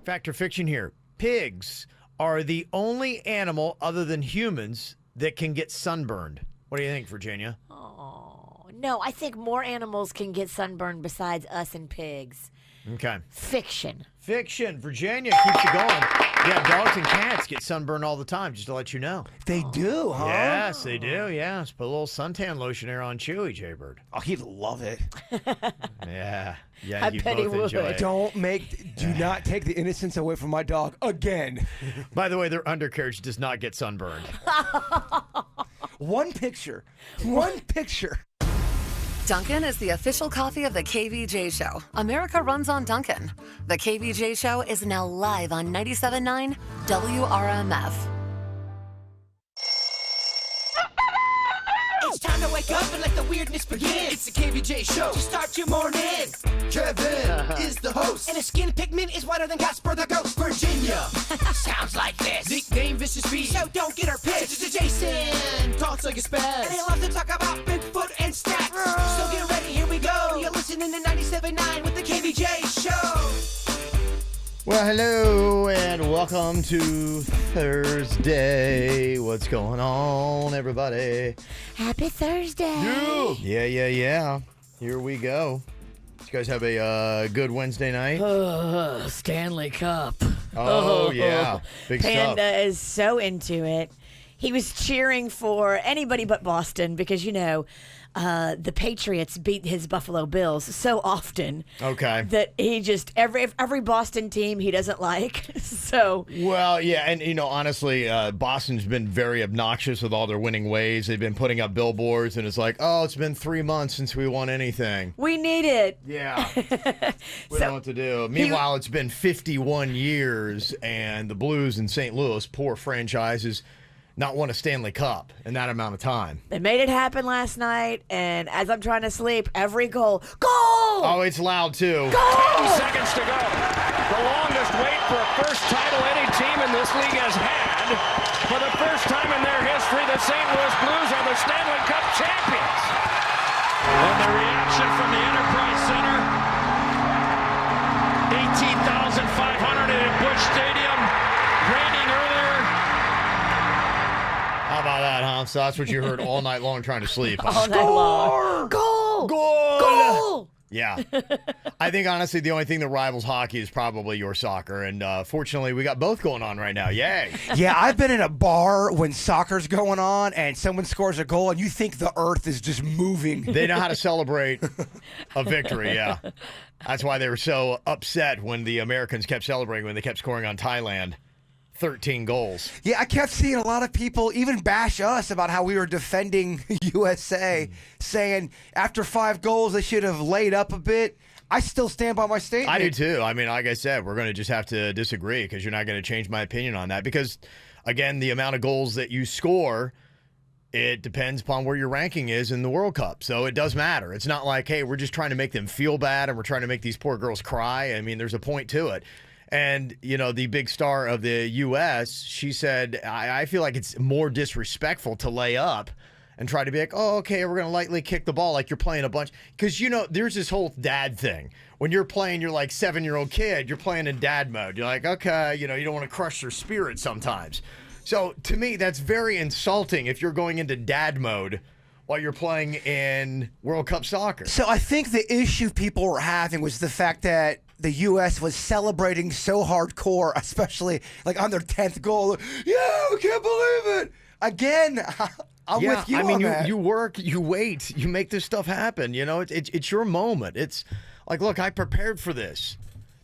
Fact or fiction here. Pigs are the only animal other than humans that can get sunburned. What do you think, Virginia? Oh, no, I think more animals can get sunburned besides us and pigs. Okay. Fiction. Fiction. Virginia keeps it going. Yeah, dogs and cats get sunburned all the time, just to let you know. They do, huh? Yes, they do, yes. Put a little suntan lotion there on Chewy, Jaybird. Oh, he'd love it. Yeah. I You bet he both would. enjoy it. Do not take the innocence away from my dog again. By the way, their undercarriage does not get sunburned. One picture. Dunkin' is the official coffee of the KVJ Show. America runs on Dunkin'. The KVJ Show is now live on 97.9 WRMF. It's time to wake up and let the weirdness begin. It's the KVJ Show to start your morning. Kevin is the host, and his skin pigment is whiter than Casper the Ghost. Virginia sounds like this. Nickname Vicious Beast, so don't get her pissed. Jason talks like a spaz, and he loves to talk about Bigfoot and stats. So get ready, here we go. You're listening to 97.9 with the KVJ Show. Well, hello, and welcome to Thursday. What's going on, everybody? Happy Thursday. Yeah. Here we go. Did you guys have a good Wednesday night? Stanley Cup. Oh, yeah. Big Panda stuff. is so into it. He was cheering for anybody but Boston because, the Patriots beat his Buffalo Bills so often. Okay. That he just, every Boston team he doesn't like. So. Well, yeah, and honestly, Boston's been very obnoxious with all their winning ways. They've been putting up billboards, and it's like, oh, it's been 3 months since we won anything. We need it. Yeah. We don't know what to do. Meanwhile, it's been 51 years, and the Blues in St. Louis, poor franchises, not won a Stanley Cup in that amount of time. They made it happen last night, and as I'm trying to sleep, every goal. Oh, it's loud, too. 10 seconds to go. The longest wait for a first title any team in this league has had. For the first time in their history, the St. Louis Blues are the Stanley Cup champions. And the reaction from the Enterprise Center. 18,500 at Busch Stadium. Raining earlier. How about that, huh? So that's what you heard all night long trying to sleep. All night long. Goal! Yeah. I think, honestly, the only thing that rivals hockey is probably your soccer. And fortunately, we got both going on right now. Yay. Yeah, I've been in a bar when soccer's going on and someone scores a goal and you think the earth is just moving. They know how to celebrate a victory, yeah. That's why they were so upset when the Americans kept celebrating when they kept scoring on Thailand. 13 goals. Yeah, I kept seeing a lot of people even bash us about how we were defending USA, saying after 5 goals they should have laid up a bit. I still stand by my statement. I do too. I mean, like I said, we're going to just have to disagree because you're not going to change my opinion on that because, again, the amount of goals that you score, it depends upon where your ranking is in the World Cup. So it does matter. It's not like, hey, we're just trying to make them feel bad and we're trying to make these poor girls cry. I mean, there's a point to it. And, the big star of the U.S., she said, I feel like it's more disrespectful to lay up and try to be like, oh, okay, we're going to lightly kick the ball like you're playing a bunch. Because, there's this whole dad thing. When you're playing, you're like 7-year-old kid, you're playing in dad mode. You're like, okay, you don't want to crush their spirit sometimes. So, to me, that's very insulting if you're going into dad mode while you're playing in World Cup soccer. So I think the issue people were having was the fact that the U.S. was celebrating so hardcore, especially like on their 10th goal. Yeah, we can't believe it. Again, I'm with you on that. You work, you wait, you make this stuff happen. It's your moment. It's like, look, I prepared for this.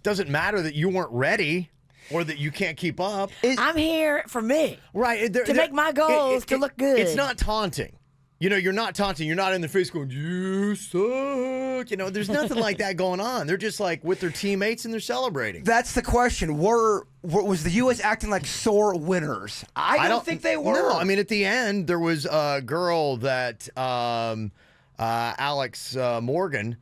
Doesn't matter that you weren't ready or that you can't keep up. I'm here for me. Right. To make my goals to look good. It's not taunting. You're not taunting. You're not in the face going, you suck. There's nothing like that going on. They're just like with their teammates and they're celebrating. That's the question. Was the U.S. acting like sore winners? I don't think they were. No, I mean, at the end, there was a girl that Alex Morgan,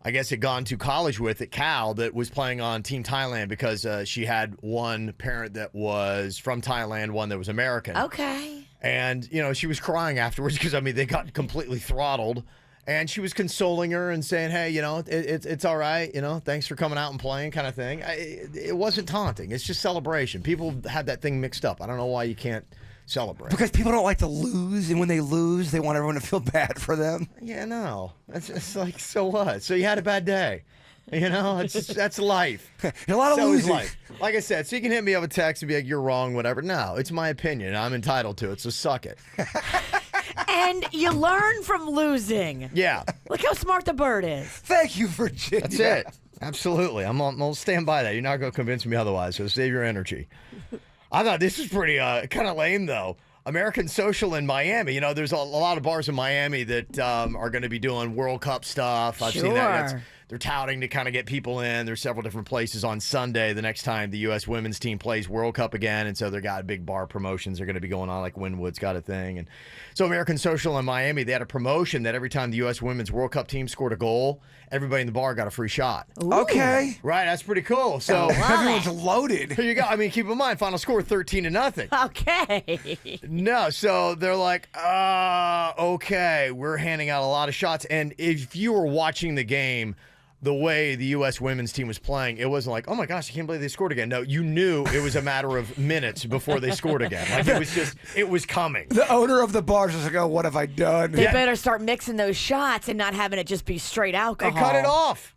I guess, had gone to college with at Cal that was playing on Team Thailand because she had one parent that was from Thailand, one that was American. Okay. And, she was crying afterwards because, they got completely throttled. And she was consoling her and saying, hey, it's all right. Thanks for coming out and playing kind of thing. It wasn't taunting. It's just celebration. People have that thing mixed up. I don't know why you can't celebrate. Because people don't like to lose, and when they lose, they want everyone to feel bad for them. Yeah, no. It's like, so what? So you had a bad day. That's life. A lot of so losing. Is life. Like I said, so you can hit me up a text and be like, you're wrong, whatever. No, it's my opinion. I'm entitled to it, so suck it. And you learn from losing. Yeah. Look how smart the bird is. Thank you, Virginia. That's it. Absolutely. I'm gonna stand by that. You're not going to convince me otherwise, so save your energy. I thought this was pretty kind of lame, though. American Social in Miami. There's a lot of bars in Miami that are going to be doing World Cup stuff. I've seen that. They're touting to kind of get people in. There's several different places on Sunday, the next time the U.S. women's team plays World Cup again. And so they've got big bar promotions they're going to be going on, like Wynwood's got a thing. And so American Social in Miami, they had a promotion that every time the U.S. women's World Cup team scored a goal, everybody in the bar got a free shot. Ooh. Okay. Right, that's pretty cool. So everyone's loaded. Here you go. I mean, keep in mind, final score 13-0. Okay. No, so they're like, okay, we're handing out a lot of shots. And if you were watching the game, the way the U.S. women's team was playing, it wasn't like, oh my gosh, I can't believe they scored again. No, you knew it was a matter of minutes before they scored again. Like it was coming. The owner of the bars was like, oh, what have I done? They better start mixing those shots and not having it just be straight alcohol. They cut it off.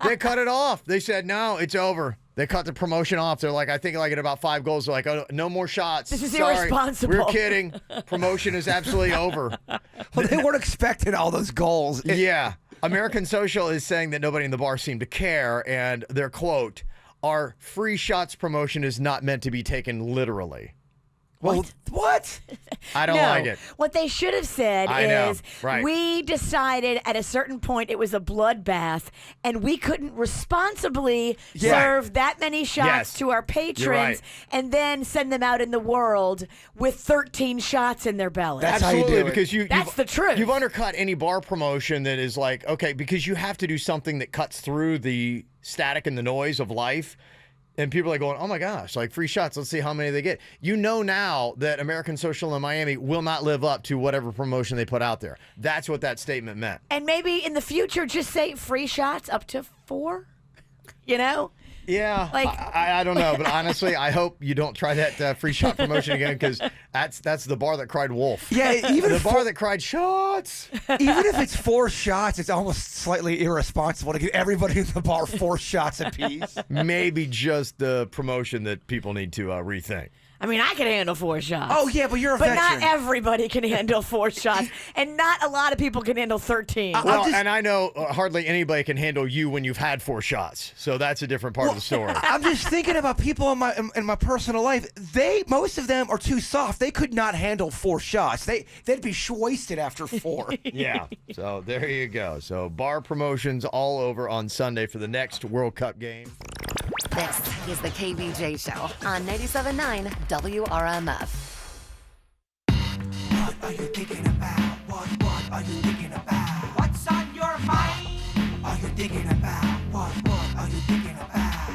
They cut it off. They said, no, it's over. They cut the promotion off. They're like, I think like at about 5 goals, they're like, oh, no more shots. This is Sorry. irresponsible. We're kidding. Promotion is absolutely over. Well, they weren't expecting all those goals. Yeah. American Social is saying that nobody in the bar seemed to care, and their quote, our free shots promotion is not meant to be taken literally. What? I don't like it. What they should have said is, right. We decided at a certain point it was a bloodbath, and we couldn't responsibly serve that many shots to our patrons and then send them out in the world with 13 shots in their belly. That's how you Absolutely, do it. because That's the truth. You've undercut any bar promotion that is like, okay, because you have to do something that cuts through the static and the noise of life. And people are going, oh my gosh, like free shots. Let's see how many they get. You know now that American Social in Miami will not live up to whatever promotion they put out there. That's what that statement meant. And maybe in the future, just say free shots up to 4. Yeah, Like- I don't know, but honestly, I hope you don't try that free shot promotion again, because that's the bar that cried wolf. Yeah, even the bar that cried shots. Even if it's 4 shots, it's almost slightly irresponsible to give everybody in the bar 4 shots apiece. Maybe just the promotion that people need to rethink. I mean, I can handle 4 shots. Oh, yeah, but you're a But veteran. not everybody can handle 4 shots, and not a lot of people can handle 13. Well, and I know hardly anybody can handle you when you've had 4 shots, so that's a different part of the story. I'm just thinking about people in my personal life. Most of them are too soft. They could not handle 4 shots. They'd be wasted after 4. Yeah, so there you go. So bar promotions all over on Sunday for the next World Cup game. This is the KVJ Show on 97.9 WRMF. What are you thinking about? What are you thinking about? What's on your mind? Are you thinking about? What are you thinking about?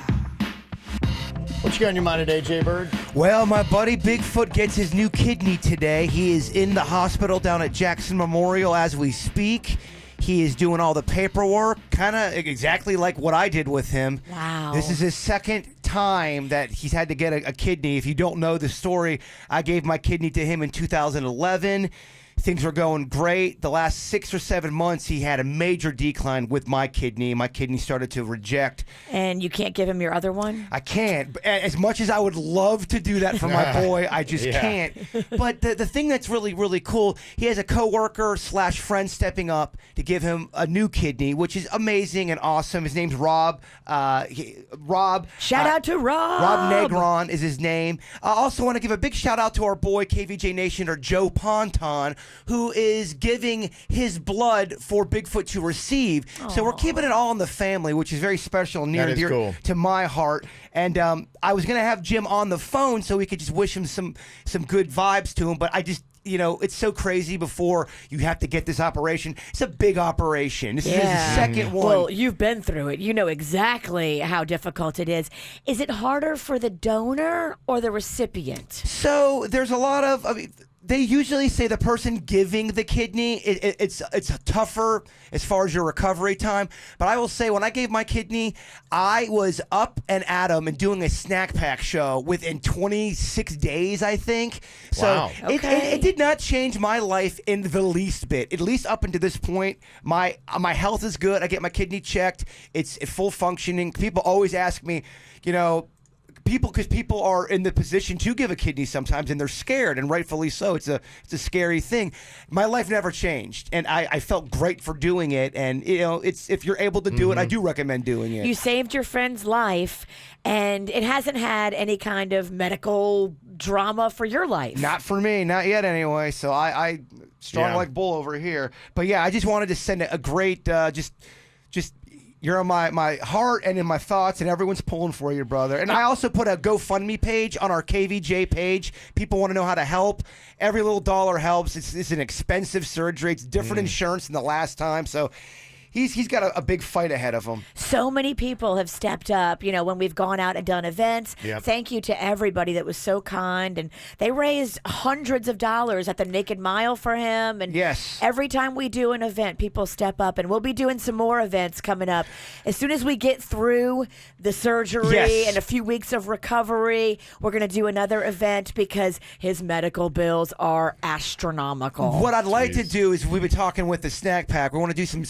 What you got on your mind today, Jay Bird? Well, my buddy Bigfoot gets his new kidney today. He is in the hospital down at Jackson Memorial as we speak. He is doing all the paperwork, kind of exactly like what I did with him. Wow. This is his second time that he's had to get a kidney. If you don't know the story, I gave my kidney to him in 2011. Things were going great. The last 6 or 7 months, he had a major decline with my kidney. My kidney started to reject. And you can't give him your other one? I can't. As much as I would love to do that for my boy, I just can't. But the thing that's really, really cool, he has a coworker / friend stepping up to give him a new kidney, which is amazing and awesome. His name's Rob. Rob. Shout out to Rob. Rob Negron is his name. I also want to give a big shout out to our boy, KVJ Nation, or Joe Ponton, who is giving his blood for Bigfoot to receive. Aww. So we're keeping it all in the family, which is very special and near and dear to my heart. And I was going to have Jim on the phone so we could just wish him some good vibes to him, but I just, it's so crazy before you have to get this operation. It's a big operation. This is his second one. Well, you've been through it. You know exactly how difficult it is. Is it harder for the donor or the recipient? So there's a lot of, They usually say the person giving the kidney, it's tougher as far as your recovery time. But I will say, when I gave my kidney, I was up and at 'em and doing a snack pack show within 26 days, I think. So Wow. it did not change my life in the least bit. At least up until this point, my health is good. I get my kidney checked. It's full functioning. People always ask me, because people are in the position to give a kidney sometimes, and they're scared, and rightfully so. It's a scary thing. My life never changed, and I felt great for doing it. And it's if you're able to do it, I do recommend doing it. You saved your friend's life, and it hasn't had any kind of medical drama for your life. Not for me, not yet anyway. So I strong like bull over here. But yeah, I just wanted to send a great just. You're in my heart and in my thoughts, and everyone's pulling for you, brother. And I also put a GoFundMe page on our KVJ page. People want to know how to help. Every little dollar helps. It's an expensive surgery. It's different insurance than the last time. So he's got a big fight ahead of him. So many people have stepped up, when we've gone out and done events. Yep. Thank you to everybody that was so kind. And they raised hundreds of dollars at the Naked Mile for him. And yes, every time we do an event, people step up. And we'll be doing some more events coming up. As soon as we get through the surgery and a few weeks of recovery, we're going to do another event because his medical bills are astronomical. What I'd like to do is, we've been talking with the snack pack. We want to do some,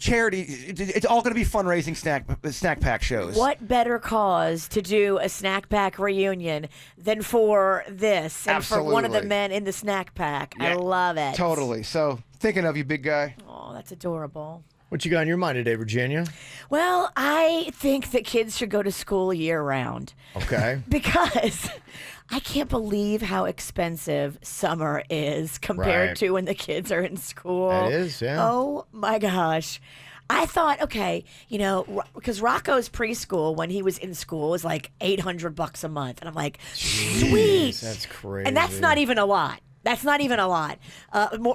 charity. It's all going to be fundraising snack pack shows. What better cause to do a snack pack reunion than for this and for one of the Absolutely. men in the snack pack? I love it. Totally. So thinking of you, big guy. Oh, that's adorable. What you got on your mind today, Virginia? Well, I think that kids should go to school year round. Okay. Because I can't believe how expensive summer is compared Right. to when the kids are in school. It is, yeah. Oh my gosh. I thought, okay, because Rocco's preschool when he was in school was like $800 a month. And I'm like, sweet. That's crazy. And that's not even a lot. That's not even a lot.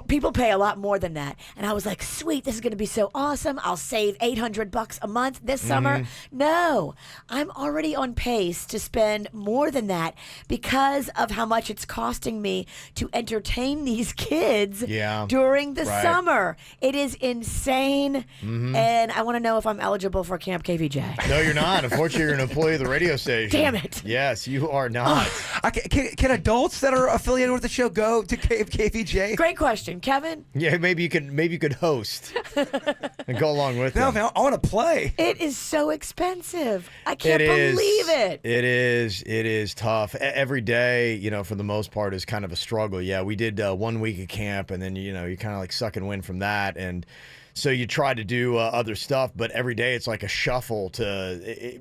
People pay a lot more than that. And I was like, sweet, this is going to be so awesome. I'll save $800 a month this summer. No, I'm already on pace to spend more than that because of how much it's costing me to entertain these kids during the summer. It is insane. And I want to know if I'm eligible for Camp KVJ. No, you're not. Unfortunately, you're an employee of the radio station. Damn it. Yes, you are not. Can adults that are affiliated with the show go to KVJ? Great question, Kevin. Yeah, maybe you could host and go along with No, them. man, I want to play. It is so expensive. I can't believe it. It is tough. Every day, for the most part, is kind of a struggle. Yeah, we did 1 week of camp, and then you're kind of like sucking wind from that, and so you try to do other stuff, but every day it's like a shuffle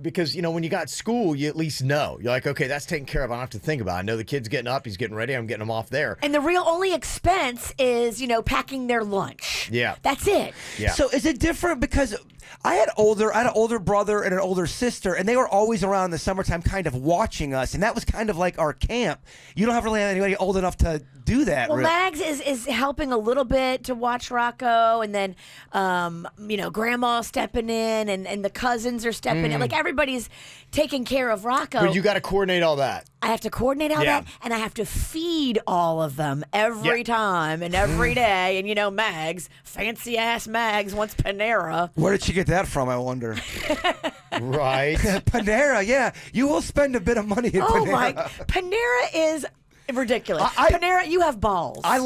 because when you got school, you at least know. You're like, okay, that's taken care of. I don't have to think about it. I know the kid's getting up, he's getting ready, I'm getting him off there. And the real only expense is, packing their lunch. Yeah. That's it. Yeah. So is it different because I had an older brother and an older sister, and they were always around in the summertime kind of watching us, and that was kind of like our camp. You don't have really anybody old enough to do that. Well, really. Mags is helping a little bit to watch Rocco, and then, Grandma stepping in, and the cousins are stepping in. Like, everybody's taking care of Rocco. But you got to coordinate all that. I have to coordinate all that, and I have to feed all of them every time and every day. And, Mags, fancy-ass Mags wants Panera. Where did she get that from, I wonder? Right. Panera, yeah. You will spend a bit of money at Oh, Panera. my. Panera is ridiculous. Panera, you have balls. I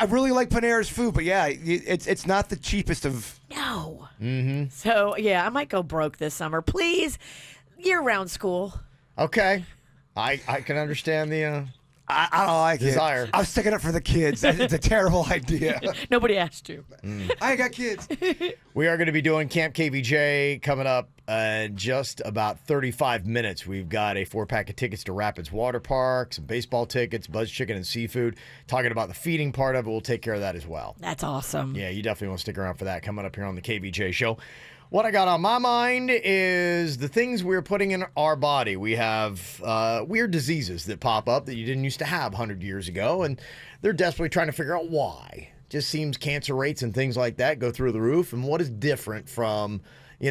really like Panera's food, but yeah, it's not the cheapest of. No. Mm-hmm. So, yeah, I might go broke this summer. Year-round school. Okay. I can understand the I don't like desire. it. I'm sticking up for the kids. It's a terrible idea. Nobody asked you. I ain't got kids. We are going to be doing Camp KVJ coming up in just about 35 minutes. We've got a 4-pack of tickets to Rapids Water Park, some baseball tickets, Buzz Chicken and Seafood. Talking about the feeding part of it, we'll take care of that as well. That's awesome. Yeah, you definitely want to stick around for that coming up here on the KVJ show. What I got on my mind is the things we're putting in our body. We have weird diseases that pop up that you didn't used to have 100 years ago, and they're desperately trying to figure out why. Just seems cancer rates and things like that go through the roof, and what is different from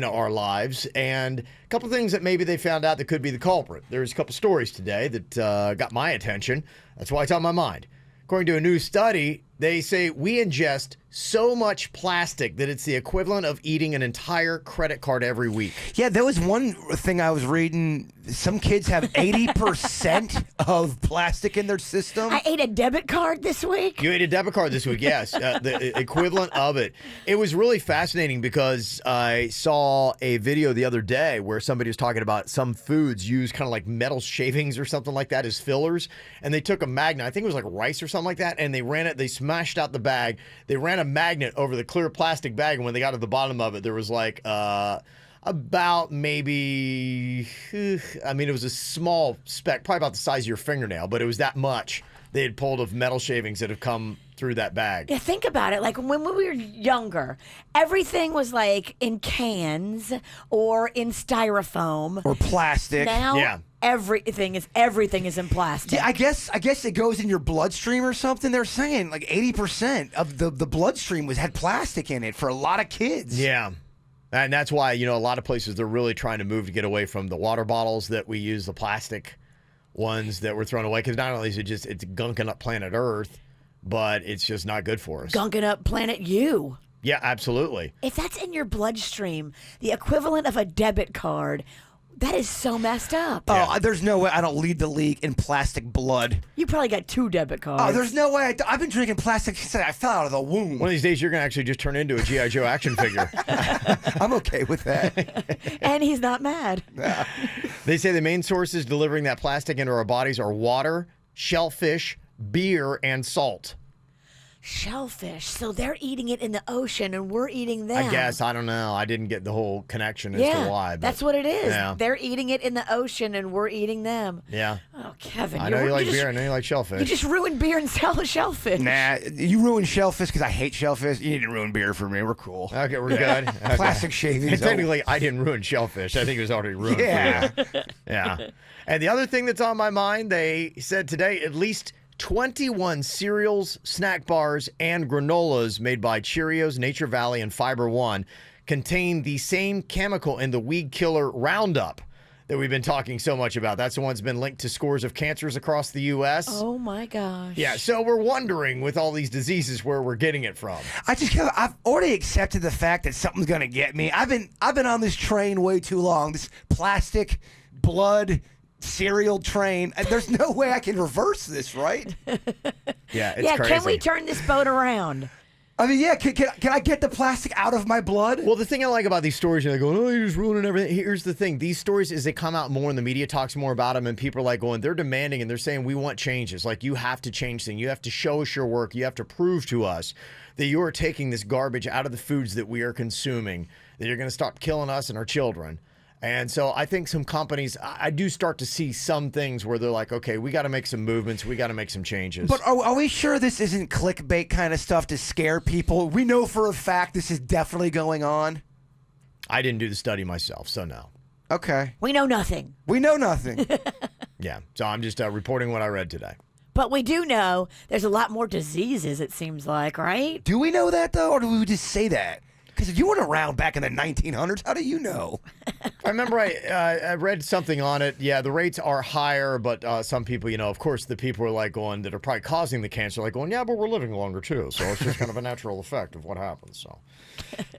our lives, and a couple things that maybe they found out that could be the culprit. There's a couple stories today that got my attention. That's why it's on my mind. According to a new study, they say we ingest so much plastic that it's the equivalent of eating an entire credit card every week. Yeah, there was one thing I was reading. Some kids have 80% of plastic in their system. I ate a debit card this week. You ate a debit card this week, yes. The equivalent of it. It was really fascinating because I saw a video the other day where somebody was talking about some foods use kind of like metal shavings or something like that as fillers. And they took a magnet, I think it was like rice or something like that, and they smashed out the bag. They ran a magnet over the clear plastic bag, and when they got to the bottom of it, there was like about maybe, it was a small speck, probably about the size of your fingernail, but it was that much they had pulled of metal shavings that have come through that bag. Yeah, think about it. Like when we were younger, everything was like in cans or in styrofoam or plastic. Now, yeah. Everything is in plastic. Yeah, I guess it goes in your bloodstream or something. They're saying like 80% of the bloodstream had plastic in it for a lot of kids. Yeah. And that's why, a lot of places they're really trying to move to get away from the water bottles that we use, the plastic ones that were thrown away. Because not only is it's gunking up planet Earth, but it's just not good for us. Gunking up planet you. Yeah, absolutely. If that's in your bloodstream, the equivalent of a debit card, that is so messed up. Oh, there's no way I don't lead the league in plastic blood. You probably got 2 debit cards. Oh, there's no way. I've been drinking plastic since I fell out of the womb. One of these days, you're going to actually just turn into a G.I. Joe action figure. I'm okay with that. And he's not mad. They say the main sources delivering that plastic into our bodies are water, shellfish, beer, and salt. Shellfish. So they're eating it in the ocean and we're eating them. I guess. I don't know. I didn't get the whole connection as to why. But, that's what it is. Yeah. They're eating it in the ocean and we're eating them. Yeah. Oh, Kevin. I know you like beer. I know you like shellfish. You just ruined beer and shellfish. Nah, you ruined shellfish because I hate shellfish. You didn't ruin beer for me. We're cool. Okay, we're good. Okay. Plastic shavings. And technically, I didn't ruin shellfish. I think it was already ruined for you. Yeah. And the other thing that's on my mind, they said today at least 21 cereals, snack bars, and granolas made by Cheerios, Nature Valley, and Fiber One contain the same chemical in the weed killer Roundup that we've been talking so much about. That's the one that's been linked to scores of cancers across the U.S. Oh, my gosh. Yeah, so we're wondering with all these diseases where we're getting it from. I've already accepted the fact that something's going to get me. I've been on this train way too long. This plastic, blood, cereal train. There's no way I can reverse this, right? Yeah, it's crazy. Can we turn this boat around? I mean, yeah, can I get the plastic out of my blood? Well, the thing I like about these stories, they're going, oh, you're just ruining everything. Here's the thing. These stories, as they come out more and the media talks more about them, and people are like going, they're demanding and they're saying, we want changes. Like, you have to change things. You have to show us your work. You have to prove to us that you are taking this garbage out of the foods that we are consuming, that you're going to stop killing us and our children. And so I think some companies, I do start to see some things where they're like, okay, we got to make some movements. We got to make some changes. But are we sure this isn't clickbait kind of stuff to scare people? We know for a fact this is definitely going on. I didn't do the study myself, so no. Okay. We know nothing. We know nothing. Yeah. So I'm just reporting what I read today. But we do know there's a lot more diseases, it seems like, right? Do we know that, though, or do we just say that? Because if you weren't around back in the 1900s, how do you know? I remember I read something on it. Yeah, the rates are higher, but some people, of course, the people are like going that are probably causing the cancer, like going, yeah, but we're living longer too. So it's just kind of a natural effect of what happens. So,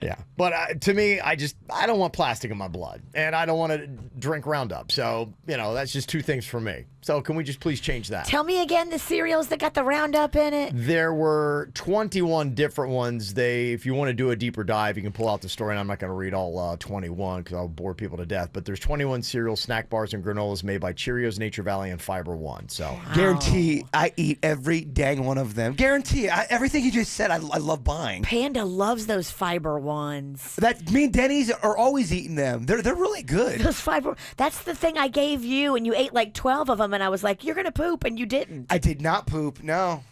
yeah. But to me, I don't want plastic in my blood, and I don't want to drink Roundup. So, that's just two things for me. So can we just please change that? Tell me again the cereals that got the Roundup in it. There were 21 different ones. If you want to do a deeper dive, you can pull out the story, and I'm not going to read all 21 because I'll bore people to death. But there's 21 cereals, snack bars, and granolas made by Cheerios, Nature Valley, and Fiber One. So guarantee I eat every dang one of them. Guarantee everything you just said. I love buying. Panda loves those Fiber Ones. Me and Dennys are always eating them. They're really good. Those Fiber. That's the thing I gave you, and you ate like 12 of them, and I was like, you're gonna poop, and you didn't. I did not poop. No.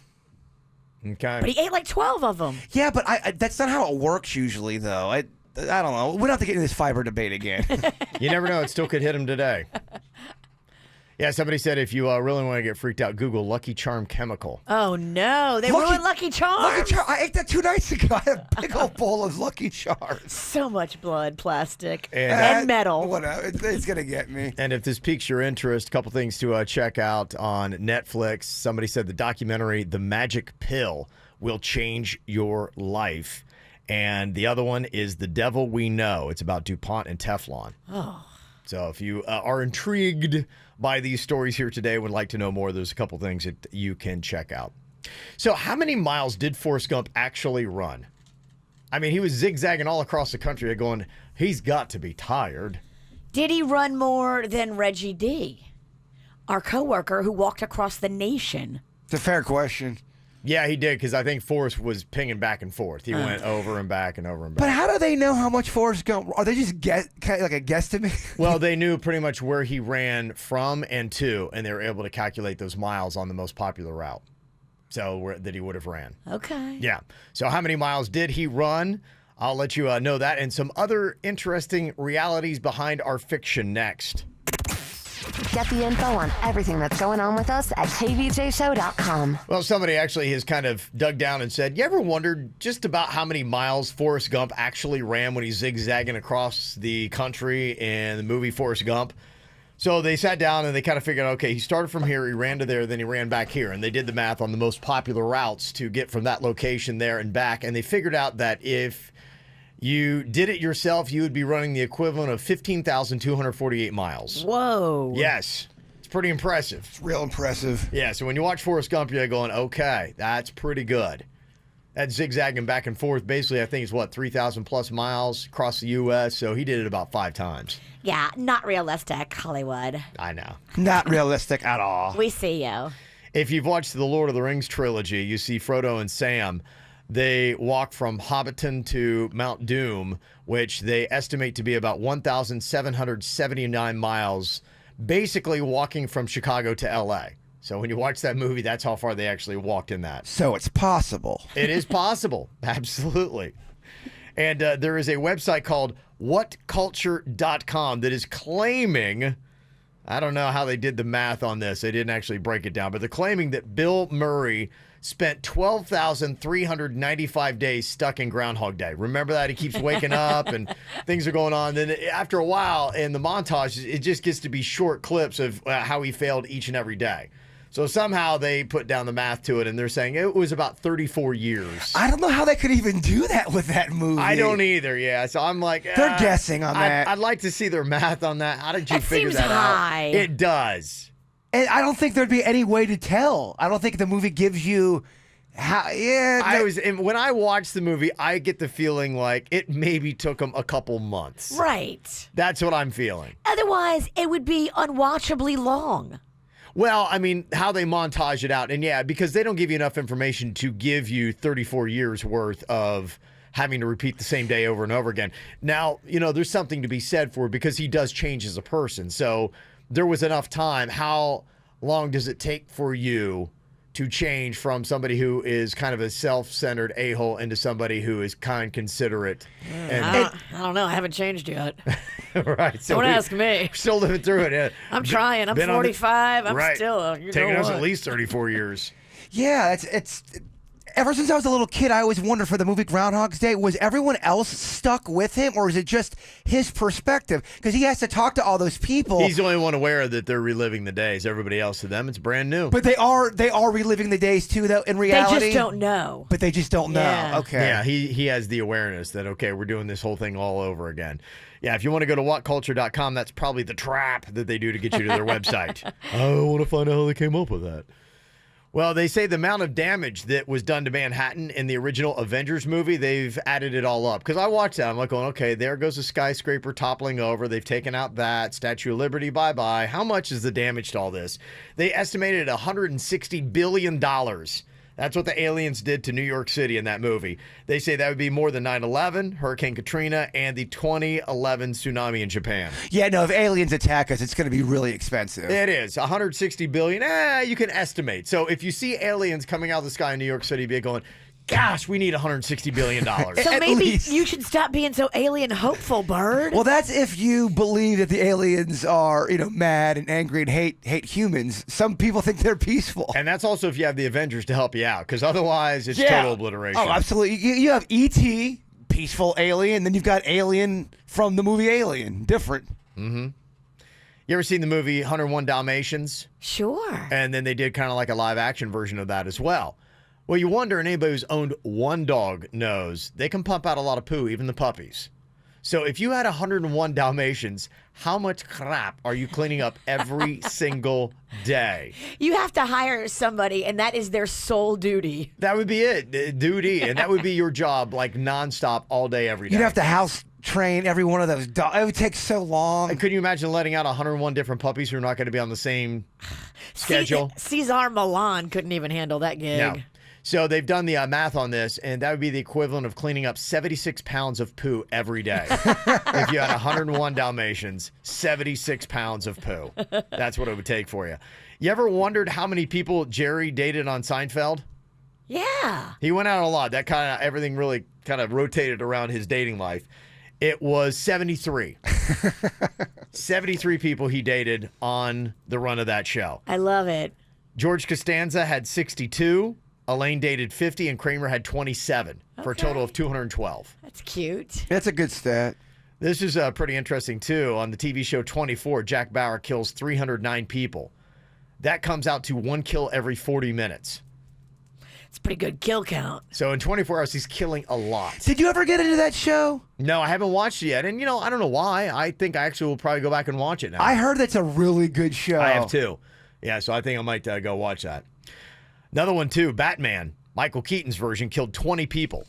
Okay. But he ate like 12 of them. Yeah, but that's not how it works usually, though. I don't know. We don't have to get into this fiber debate again. You never know. It still could hit him today. Yeah, somebody said if you really want to get freaked out, Google Lucky Charm chemical. Oh, no. They ruined Lucky Charms. Lucky Charm. I ate that 2 nights ago. I had a big old bowl of Lucky Charms. So much blood, plastic, And, and metal. Whatever. It's going to get me. And if this piques your interest, a couple things to check out on Netflix. Somebody said the documentary The Magic Pill will change your life. And the other one is The Devil We Know. It's about DuPont and Teflon. Oh. So if you are intrigued by these stories here today, would like to know more, there's a couple things that you can check out. So how many miles did Forrest Gump actually run? I mean, he was zigzagging all across the country going, he's got to be tired. Did he run more than Reggie D., our coworker who walked across the nation? It's a fair question. Yeah, he did, because I think Forrest was pinging back and forth. He went over and back and over and back. But how do they know how much Forrest Gump? Are they just kind of like a guesstimate? Well, they knew pretty much where he ran from and to, and they were able to calculate those miles on the most popular route. So that he would have ran. Okay. Yeah. So how many miles did he run? I'll let you know that and some other interesting realities behind our fiction next. Get the info on everything that's going on with us at kvjshow.com. Well, somebody actually has kind of dug down and said, you ever wondered just about how many miles Forrest Gump actually ran when he's zigzagging across the country in the movie Forrest Gump? So they sat down and they kind of figured, okay, he started from here, he ran to there, then he ran back here. And they did the math on the most popular routes to get from that location there and back. And they figured out that if you did it yourself, you would be running the equivalent of 15,248 miles. Whoa. Yes. It's pretty impressive. It's real impressive. Yeah, so when you watch Forrest Gump, you're going, okay, that's pretty good. That zigzagging back and forth, basically, I think it's 3,000 plus miles across the U.S., so he did it about 5 times. Yeah, not realistic, Hollywood. I know. Not realistic at all. We see you. If you've watched the Lord of the Rings trilogy, you see Frodo and Sam. They walk from Hobbiton to Mount Doom, which they estimate to be about 1,779 miles, basically walking from Chicago to L.A. So when you watch that movie, that's how far they actually walked in that. So it's possible. It is possible. Absolutely. And there is a website called whatculture.com that is claiming, I don't know how they did the math on this. They didn't actually break it down, but they're claiming that Bill Murray spent 12,395 days stuck in Groundhog Day. Remember that? He keeps waking up and things are going on. Then after a while in the montage, it just gets to be short clips of how he failed each and every day. So somehow they put down the math to it, and they're saying it was about 34 years. I don't know how they could even do that with that movie. I don't either, yeah. So I'm like... They're guessing on that. I'd like to see their math on that. How did you figure seems that high. out? It does. And I don't think there'd be any way to tell. I don't think the movie gives you... When I watch the movie, I get the feeling like it maybe took them a couple months. Right. That's what I'm feeling. Otherwise, it would be unwatchably long. Well, I mean, how they montage it out. And yeah, because they don't give you enough information to give you 34 years worth of having to repeat the same day over and over again. Now, there's something to be said for it because he does change as a person. So there was enough time. How long does it take for you to change from somebody who is kind of a self-centered a-hole into somebody who is kind, considerate? I don't know. I haven't changed yet. Right. So Don't ask me. Still living through it. Yeah. I'm trying. I'm 45. I'm right. still taking us at least 34 years. Yeah, it's ever since I was a little kid, I always wondered for the movie Groundhog's Day, was everyone else stuck with him, or is it just his perspective? Because he has to talk to all those people. He's the only one aware that they're reliving the days. Everybody else, to them, it's brand new. But they are reliving the days too, though. In reality, They just don't know. But they just don't know. Yeah. Okay. Yeah, he has the awareness that, okay, we're doing this whole thing all over again. Yeah, if you want to go to whatculture.com, that's probably the trap that they do to get you to their website. I want to find out how they came up with that. Well, they say the amount of damage that was done to Manhattan in the original Avengers movie, they've added it all up. Because I watched that. I'm like going, okay, there goes a skyscraper toppling over. They've taken out that. Statue of Liberty, bye-bye. How much is the damage to all this? They estimated $160 billion. That's what the aliens did to New York City in that movie. They say that would be more than 9/11, Hurricane Katrina, and the 2011 tsunami in Japan. Yeah, no, if aliens attack us, it's going to be really expensive. It is. $160 billion, you can estimate. So if you see aliens coming out of the sky in New York City, be going, gosh, we need $160 billion. So At maybe least. you should stop being so alien hopeful, Bird. Well, that's if you believe that the aliens are, mad and angry and hate humans. Some people think they're peaceful. And that's also if you have the Avengers to help you out, because otherwise it's total obliteration. Oh, absolutely. You have E.T., peaceful alien, then you've got Alien from the movie Alien. Different. Mm-hmm. You ever seen the movie 101 Dalmatians? Sure. And then they did kind of like a live action version of that as well. Well, you wonder, and anybody who's owned one dog knows, they can pump out a lot of poo, even the puppies. So if you had 101 Dalmatians, how much crap are you cleaning up every single day? You have to hire somebody, and that is their sole duty. That would be it, duty. And that would be your job, like nonstop, all day, every day. You'd have to house train every one of those dogs. It would take so long. And could you imagine letting out 101 different puppies who are not going to be on the same schedule? Cesar Millan couldn't even handle that gig. No. So they've done the math on this, and that would be the equivalent of cleaning up 76 pounds of poo every day. If you had 101 Dalmatians, 76 pounds of poo. That's what it would take for you. You ever wondered how many people Jerry dated on Seinfeld? Yeah. He went out a lot. That kind of everything really kind of rotated around his dating life. It was 73. 73 people he dated on the run of that show. I love it. George Costanza had 62. Elaine dated 50, and Kramer had 27 for a total of 212. That's cute. That's a good stat. This is pretty interesting, too. On the TV show 24, Jack Bauer kills 309 people. That comes out to 1 kill every 40 minutes. It's a pretty good kill count. So in 24 hours, he's killing a lot. Did you ever get into that show? No, I haven't watched it yet. And, I don't know why. I think I actually will probably go back and watch it now. I heard that's a really good show. I have, too. Yeah, so I think I might go watch that. Another one, too, Batman. Michael Keaton's version killed 20 people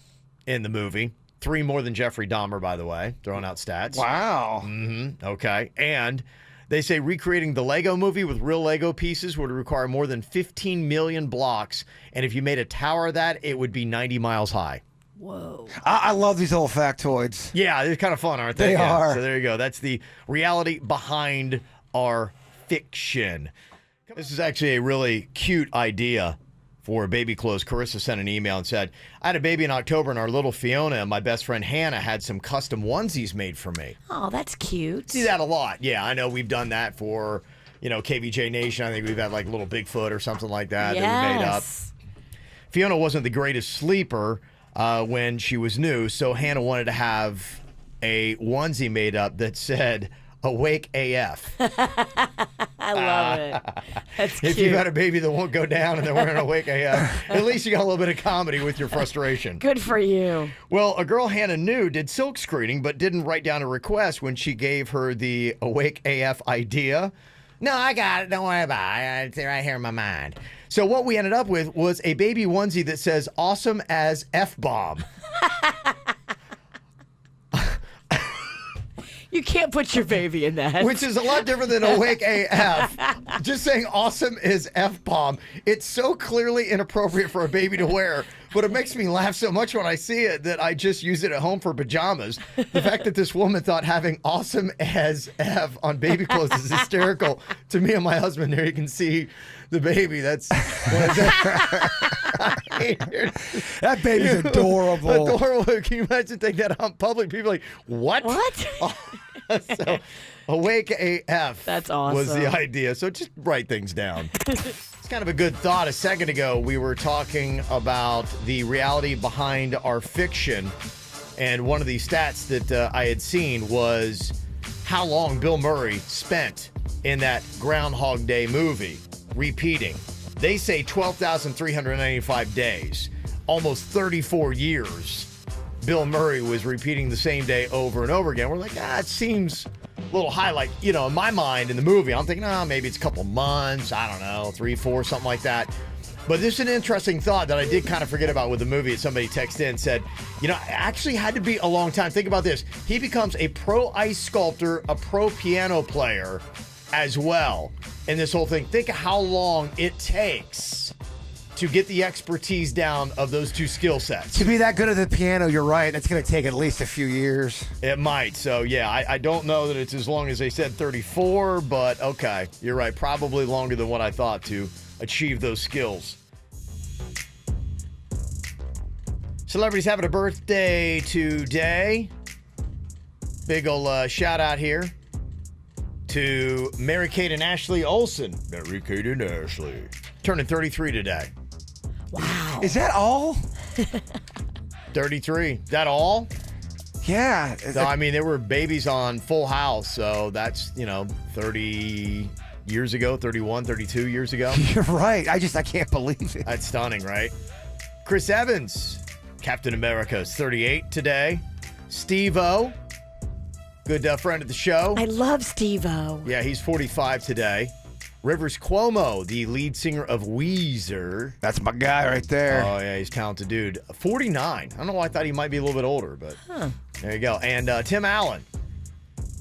in the movie. 3 more than Jeffrey Dahmer, by the way. Throwing out stats. Wow. Mm-hmm. Okay. And they say recreating the Lego movie with real Lego pieces would require more than 15 million blocks. And if you made a tower of that, it would be 90 miles high. Whoa. I love these little factoids. Yeah, they're kind of fun, aren't they? They are. So there you go. That's the reality behind our fiction. This is actually a really cute idea for baby clothes. Carissa sent an email and said, I had a baby in October, and our little Fiona and my best friend Hannah had some custom onesies made for me. Oh, that's cute. See that a lot. Yeah, I know we've done that for, KVJ Nation. I think we've had like little Bigfoot or something like that that we made up. Fiona wasn't the greatest sleeper when she was new, so Hannah wanted to have a onesie made up that said, Awake AF. I love it. That's cute. If you've had a baby that won't go down and they're wearing Awake AF, at least you got a little bit of comedy with your frustration. Good for you. Well, a girl Hannah knew did silk screening, but didn't write down a request when she gave her the Awake AF idea. No, I got it. Don't worry about it. It's right here in my mind. So what we ended up with was a baby onesie that says awesome as F-bomb. You can't put your baby in that. Which is a lot different than Awake AF. Just saying awesome is F-bomb. It's so clearly inappropriate for a baby to wear, but it makes me laugh so much when I see it that I just use it at home for pajamas. The fact that this woman thought having awesome as F on baby clothes is hysterical. To me and my husband, there you can see the baby. That's what is that? That baby's adorable. Adorable. Can you imagine taking that out in public? People are like, what? What? So, Awake AF. That's awesome. Was the idea. So just write things down. It's kind of a good thought. A second ago, we were talking about the reality behind our fiction. And one of the stats that I had seen was how long Bill Murray spent in that Groundhog Day movie repeating. They say 12,395 days, almost 34 years. Bill Murray was repeating the same day over and over again. We're like, it seems a little high. Like, in my mind in the movie, I'm thinking, maybe it's a couple months. I don't know, 3, 4, something like that. But this is an interesting thought that I did kind of forget about with the movie. Somebody texted in and said, it actually had to be a long time. Think about this. He becomes a pro ice sculptor, a pro piano player as well in this whole thing. Think of how long it takes to get the expertise down of those two skill sets. To be that good at the piano, you're right. That's going to take at least a few years. It might. So, yeah, I don't know that it's as long as they said 34, but okay. You're right. Probably longer than what I thought to achieve those skills. Celebrities having a birthday today. Big ol' shout out here to Mary-Kate and Ashley Olsen. Mary-Kate and Ashley. Turning 33 today. Wow. Is that all? 33. Is that all? Yeah. So, I mean, there were babies on Full House, so that's, 30 years ago, 31, 32 years ago. You're right. I can't believe it. That's stunning, right? Chris Evans, Captain America, is 38 today. Steve-O, good friend of the show. I love Steve-O. Yeah, he's 45 today. Rivers Cuomo, the lead singer of Weezer. That's my guy right there. Oh, yeah, he's a talented dude. 49. I don't know why I thought he might be a little bit older, but there you go. And Tim Allen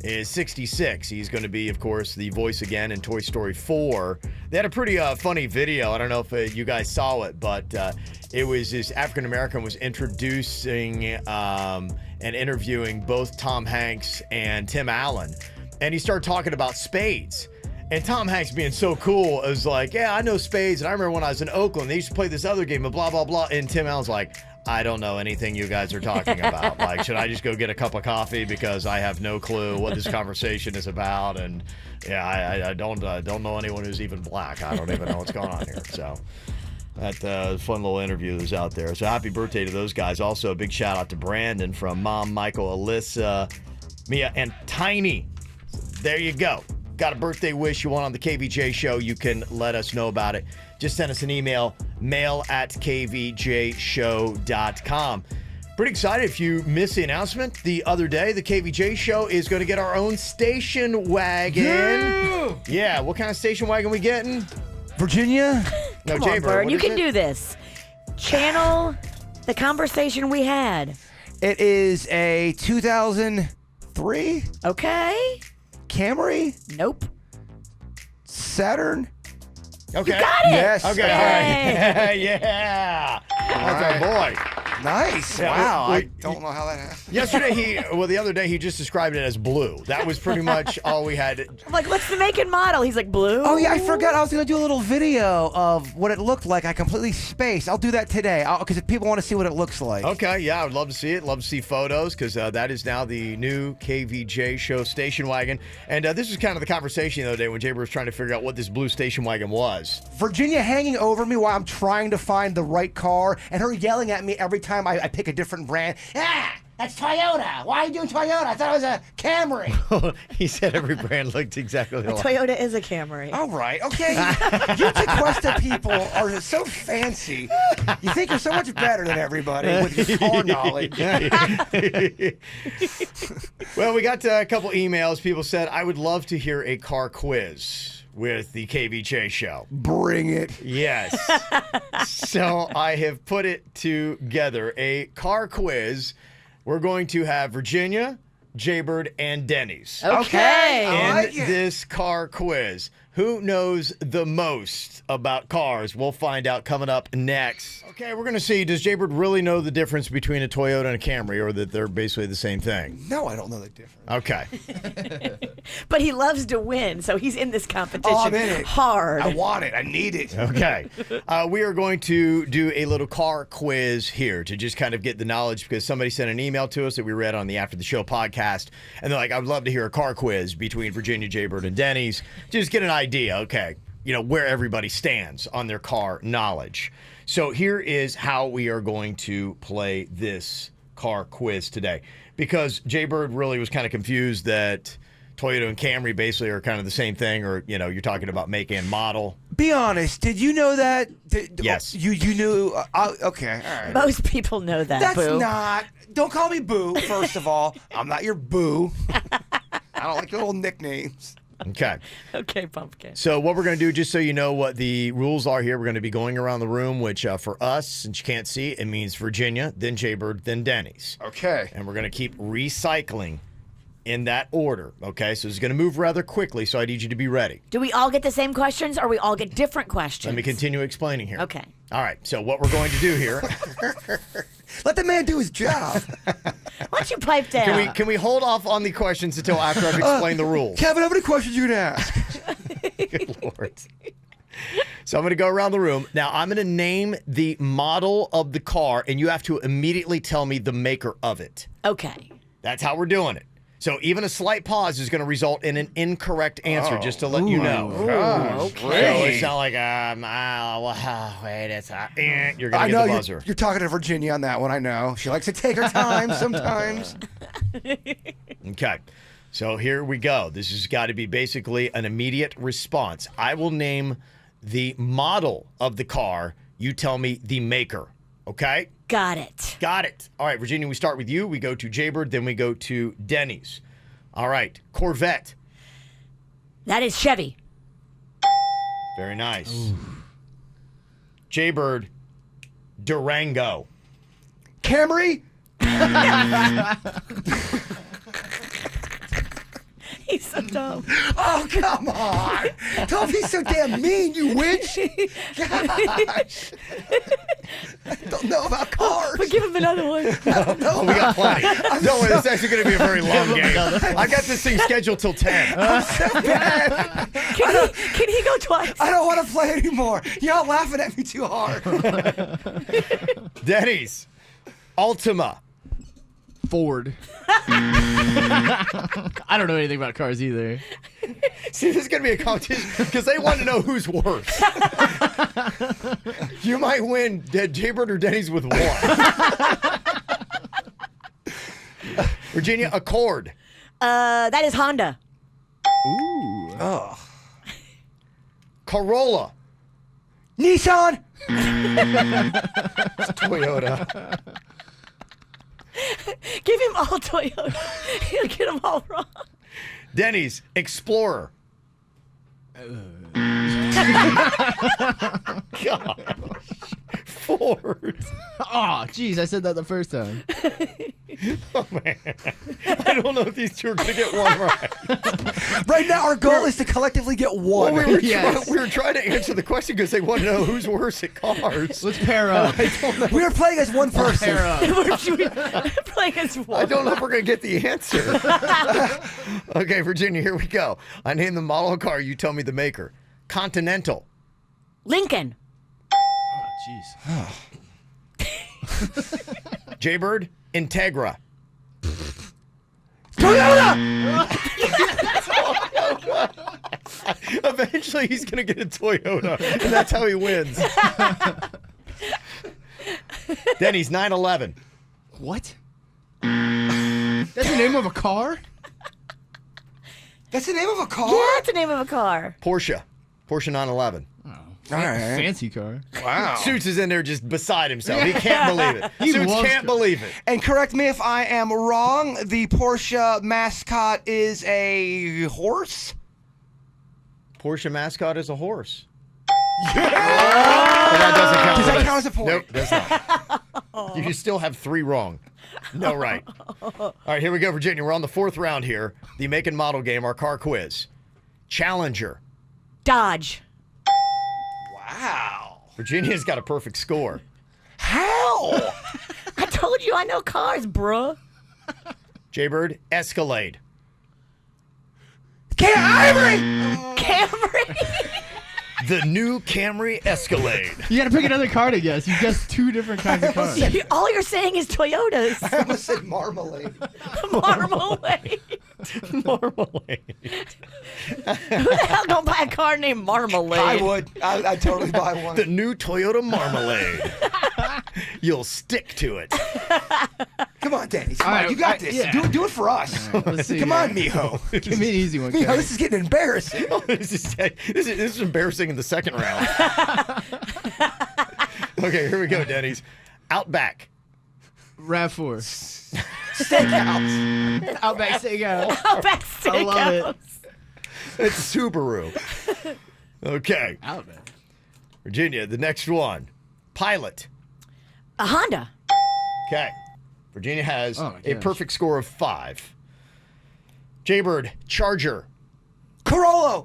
is 66. He's going to be, of course, the voice again in Toy Story 4. They had a pretty funny video. I don't know if you guys saw it, but it was this African-American was introducing and interviewing both Tom Hanks and Tim Allen. And he started talking about spades. And Tom Hanks being so cool is like, yeah, I know spades. And I remember when I was in Oakland, they used to play this other game of blah, blah, blah. And Tim Allen's like, I don't know anything you guys are talking about. Like, should I just go get a cup of coffee because I have no clue what this conversation is about? And yeah, I don't know anyone who's even black. I don't even know what's going on here. So that fun little interview is out there. So happy birthday to those guys. Also, a big shout out to Brandon from Mom, Michael, Alyssa, Mia, and Tiny. There you go. Got a birthday wish you want on the KVJ show, you can let us know about it. Just send us an email, mail@kvjshow.com. Pretty excited. If you missed the announcement the other day, the KVJ show is going to get our own station wagon. Yeah, what kind of station wagon we getting? Virginia? No, Come on, Jaybird, Bird. what You is can it? do this. Channel the conversation we had. It is a 2003 Okay. Camry Nope. Saturn. Okay. You got it. Yes. Okay, all right. Yeah. That's our boy. Nice. Yeah, Wow. we- I don't know how that happened. The other day he just described it as blue. That was pretty much all we had. I'm like, what's the make and model? He's like, blue. Oh, yeah, I forgot I was going to do a little video of what it looked like. I completely spaced. I'll do that today because if people want to see what it looks like. Okay, yeah, I would love to see it. Love to see photos because that is now the new KVJ show station wagon. And this was kind of the conversation the other day when Jaybird was trying to figure out what this blue station wagon was. Virginia hanging over me while I'm trying to find the right car, and her yelling at me every time I pick a different brand. Ah, that's Toyota. Why are you doing Toyota? I thought it was a Camry. He said every brand looked exactly alike. Toyota is a Camry. All right, okay. You Tequesta people are so fancy. You think you're so much better than everybody with your car knowledge. Well, we got a couple emails. People said, I would love to hear a car quiz with the KVJ show. Bring it. Yes. So I have put it together. A car quiz. We're going to have Virginia, Jaybird, and Dennys. Okay. I In like it. this car quiz. Who knows the most about cars? We'll find out coming up next. Okay, we're going to see, does Jaybird really know the difference between a Toyota and a Camry, or that they're basically the same thing? No, I don't know the difference. Okay. But he loves to win, so he's in this competition Oh, I'm in it. hard. I want it. I need it. Okay. We are going to do a little car quiz here to just kind of get the knowledge because somebody sent an email to us that we read on the After the Show podcast. And they're like, I would love to hear a car quiz between Virginia, Jaybird, and Dennys. Just get an idea, okay, where everybody stands on their car knowledge. So here is how we are going to play this car quiz today. Because Jaybird really was kind of confused that Toyota and Camry basically are kind of the same thing, or, you're talking about make and model. Be honest. Did you know that? Yes. You knew. Okay. All right. Most people know that, That's Boo. not. Don't call me Boo, first of all. I'm not your Boo. I don't like your little nicknames. Okay. Okay, Pumpkin. So what we're going to do, just so you know what the rules are here, we're going to be going around the room, which for us, since you can't see, it means Virginia, then Jaybird, then Dennys. Okay. And we're going to keep recycling in that order, okay? So it's going to move rather quickly, so I need you to be ready. Do we all get the same questions, or we all get different questions? Let me continue explaining here. Okay. All right, so what we're going to do here... Let the man do his job. Why don't you pipe down? Can we hold off on the questions until after I've explained the rules? Kevin, how many questions you gonna ask? Good Lord. So I'm going to go around the room. Now, I'm going to name the model of the car, and you have to immediately tell me the maker of it. Okay. That's how we're doing it. So even a slight pause is going to result in an incorrect answer, just to let you know. Okay. So it's not like, wait, it's you're going to get the buzzer. You're talking to Virginia on that one, I know. She likes to take her time sometimes. Okay. So here we go. This has got to be basically an immediate response. I will name the model of the car. You tell me the maker. Okay? Got it. Got it. All right, Virginia, we start with you. We go to Jaybird, then we go to Dennys. All right, Corvette. That is Chevy. Very nice. Ooh. Jaybird, Durango. Camry. He's so dumb. Oh, come on. Don't be so damn mean, you witch. Gosh. I don't know about cars. But give him another one. I don't know. Oh, we got plenty. Don't worry, this is actually going to be a very long game. I got this thing scheduled till 10. I'm so bad. Can he go twice? I don't want to play anymore. Y'all laughing at me too hard. Dennys, Altima. Ford. I don't know anything about cars either. See, this is going to be a competition because they want to know who's worse. You might win Jaybird or Dennys with one. Virginia, Accord. That is Honda. Ooh. Oh. Corolla. Nissan. Toyota. Give him all Toyota. He'll get them all wrong. Dennys, Explorer. Gosh. Ford. Oh, jeez, I said that the first time. Oh, man. I don't know if these two are going to get one right. Right now, our goal is to collectively get one. Well, we were Yes. trying to answer the question because they want to know who's worse at cars. Let's pair up. We are playing as one person. Pair up. We're playing as one. I don't know if we're going to get the answer. Okay, Virginia, here we go. I name the model of car. You tell me the maker. Continental. Lincoln. Oh, jeez. Jaybird, Integra. Toyota. Eventually, he's going to get a Toyota, and that's how he wins. Dennys, 911. What? That's the name of a car? That's the name of a car? Yeah, that's the name of a car. Porsche 911. All right. Fancy car. Wow. Suits is in there just beside himself. He can't believe it. He Suits loves can't it. believe it. And correct me if I am wrong, the Porsche mascot is a horse? Porsche mascot is a horse. Yeah! But that doesn't count. Does that count as a point? Nope, does not. You still have 3 wrong. No right. All right, here we go, Virginia. We're on the 4th round here. The make and model game, our car quiz. Challenger. Dodge. Wow. Virginia's got a perfect score. How? I told you I know cars, bruh. Jaybird, Escalade. Camry. Camry. The new Camry Escalade. You gotta pick another car to guess. You guessed 2 different kinds of cars. All you're saying is Toyotas. I almost said marmalade. Marmalade. Marmalade. Who the hell don't buy a car named Marmalade? I would. I'd totally buy one. The new Toyota Marmalade. You'll stick to it. Come on, Dennys. Come All on, right, you got this. yeah. Do it for us. Let's see Come here. on, mijo. Give me an easy one. Mijo, Kevin. this is getting embarrassing. This is embarrassing in the 2nd round. Okay, here we go, Dennys. Outback. RAV4. Steakhouse. Outback Steakhouse. Outback I love it. Steakhouse. It's Subaru. Okay. Outback. Virginia, the next one. Pilot. A Honda. Okay. Virginia has Oh, my a gosh. perfect score of 5. Jaybird, Charger. Corolla.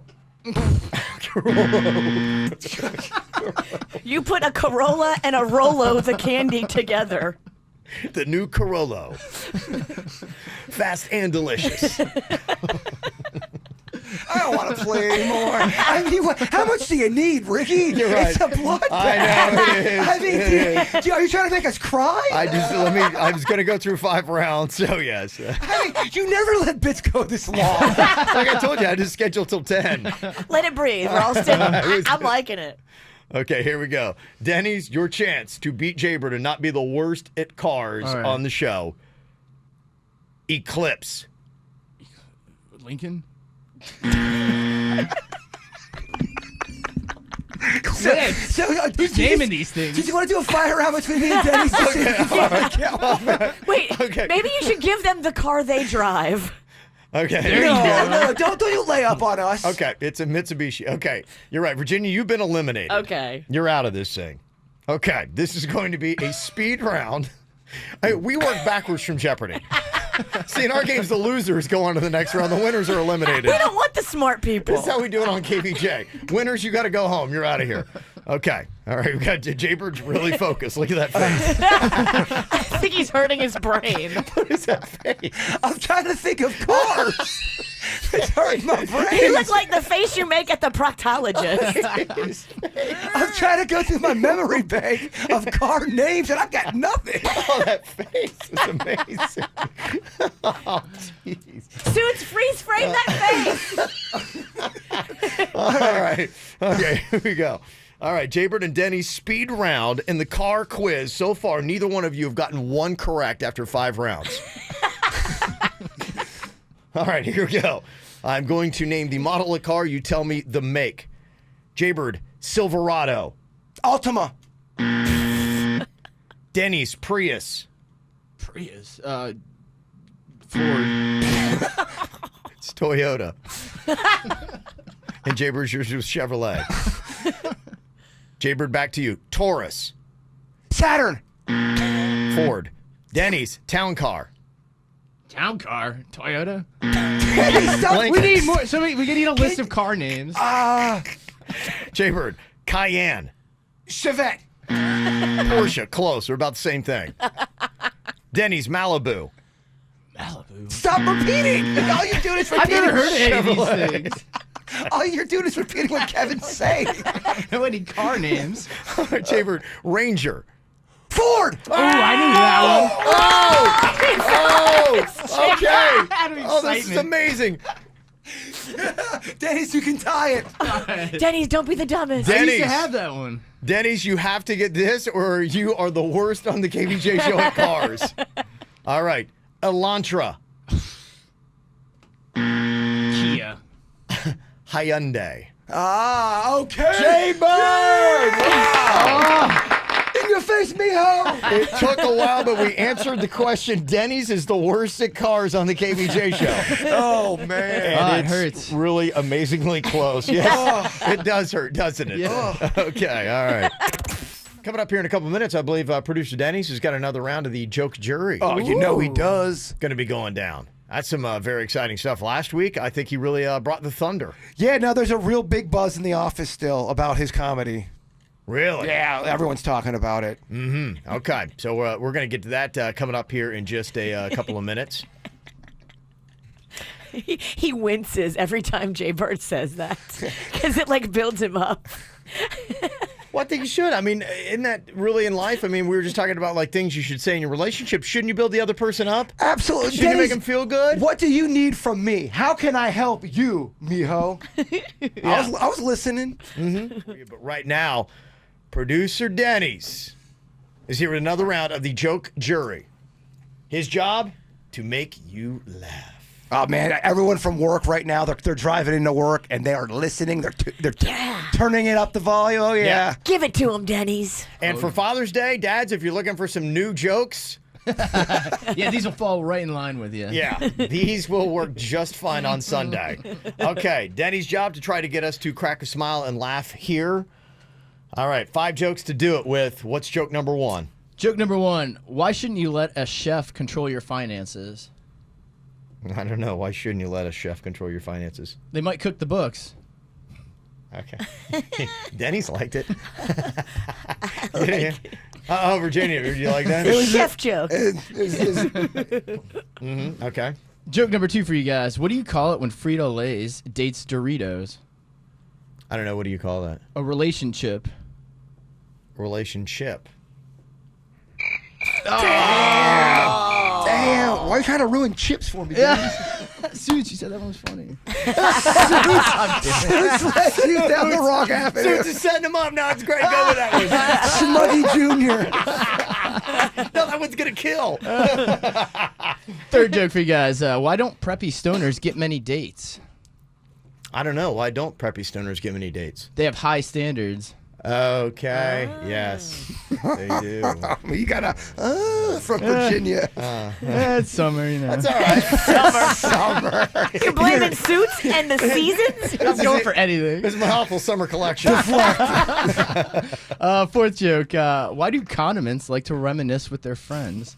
You put a Corolla and a Rolo the candy together. The new Corolla. Fast and delicious. I don't want to play anymore. I mean, how much do you need, Ricky? You're right. It's a bloodbath. I know it is. I mean, are you trying to make us cry? I was gonna go through 5 rounds, so yes. I mean, you never let bits go this long. Like I told you, I just scheduled till 10. Let it breathe, Ralston. I'm liking it. Okay, here we go. Denny's, your chance to beat Jaybird and not be the worst at cars All right. on the show. Eclipse. Lincoln? Who's naming these things? Did you want to do a fire round between me and Denny's? Wait, Okay. maybe you should give them the car they drive. Okay. No, don't you lay up on us. Okay, it's a Mitsubishi. Okay, you're right. Virginia, you've been eliminated. Okay. You're out of this thing. Okay, this is going to be a speed round. We work backwards from Jeopardy. See, in our games, the losers go on to the next round. The winners are eliminated. We don't want the smart people. This is how we do it on KVJ. Winners, you got to go home. You're out of here. Okay. All right. We got Jaybird's really focused. Look at that face. I think he's hurting his brain. What is that face? I'm trying to think of cars. It's hurting my You brain. look like the face you make at the proctologist. I'm trying to go through my memory bank of car names, and I've got nothing. Oh, that face is amazing. Oh, jeez. Suits, freeze frame that face. All right. Okay, here we go. All right, Jaybird and Denny's speed round in the car quiz. So far, neither one of you have gotten one correct after 5 rounds. All right, here we go. I'm going to name the model of car. You tell me the make. Jaybird, Silverado. Altima. Denny's, Prius. Prius. Ford. It's Toyota. And Jaybird's yours was Chevrolet. Jaybird, back to you. Taurus. Saturn. Ford. Denny's, town car. Town car. Toyota. Lincoln. We need more. So we need a list of car names. Jaybird, Cayenne. Chevette. Porsche, close. We're about the same thing. Denny's, Malibu. Malibu. Stop repeating. All you're doing is I've repeating. never heard of any of these things. All you're doing is repeating what Kevin's saying. No any car names. Jaybird, Ranger. Ford. Oh, I knew that Oh, okay. Out of Oh, this is excitement. amazing. Denny's, you can tie it. Denny's, don't be the dumbest. one. I used Denny's. to have that one. Denny's, you have to get this or you are the worst on the KVJ show at cars. All right. Elantra. Kia. Hyundai. Okay. Jaybird! In your face, mijo. It took a while, but we answered the question. Denny's is the worst at cars on the KVJ show. Oh, man. And it it's hurts. really amazingly close. Yes, it does hurt, doesn't it? Yeah. Okay, all right. Coming up here in a couple minutes, I believe producer Dennys has got another round of the joke jury. Oh, you know he does. Going to be going down. That's some very exciting stuff. Last week, I think he really brought the thunder. Yeah, no, there's a real big buzz in the office still about his comedy. Really? Yeah, everyone's talking about it. Okay, so we're going to get to that coming up here in just a couple of minutes. He winces every time Jay Bird says that because it like builds him up. Well, I think you should. I mean, isn't that really in life? I mean, we were just talking about like things you should say in your relationship. Shouldn't you build the other person up? Absolutely. Shouldn't you make Denny's, them feel good? What do you need from me? How can I help you, mijo? I was listening. But right now, producer Dennys is here with another round of the joke jury. His job, to make you laugh. Oh man, everyone from work right now, they're driving into work and they are listening. They're turning it up the volume. Oh yeah. Give it to him, Denny's. And for Father's Day, dads, if you're looking for some new jokes, Yeah, these will fall right in line with you. yeah, these will work just fine on Sunday. Okay, Denny's job to try to get us to crack a smile and laugh here. All right, 5 jokes to do it with. What's joke number 1? Joke number 1. Why shouldn't you let a chef control your finances? I don't know. Why shouldn't you let a chef control your finances? They might cook the books. Okay. Denny's liked it. Oh, Virginia, did you like that? Chef joke. Okay. Joke number 2 for you guys. What do you call it when Frito-Lay's dates Doritos? I don't know. What do you call that? A relationship. Relationship. Damn. Why are you trying to ruin chips for me, dude? Suits, you said that one was funny. Suits let you down the wrong avenue. Suits is setting him up. No, it's great. Go with that one. Smuggy Jr. No, that one's going to kill. Third joke for you guys. Why don't preppy stoners get many dates? I don't know. Why don't preppy stoners get many dates? They have high standards. Okay. Yes, they do. You got a from Virginia. It's summer, you know. That's all right. Summer. You're blaming Suits and the seasons? I'm going for anything. It's my awful summer collection. Fourth joke. Why do condiments like to reminisce with their friends?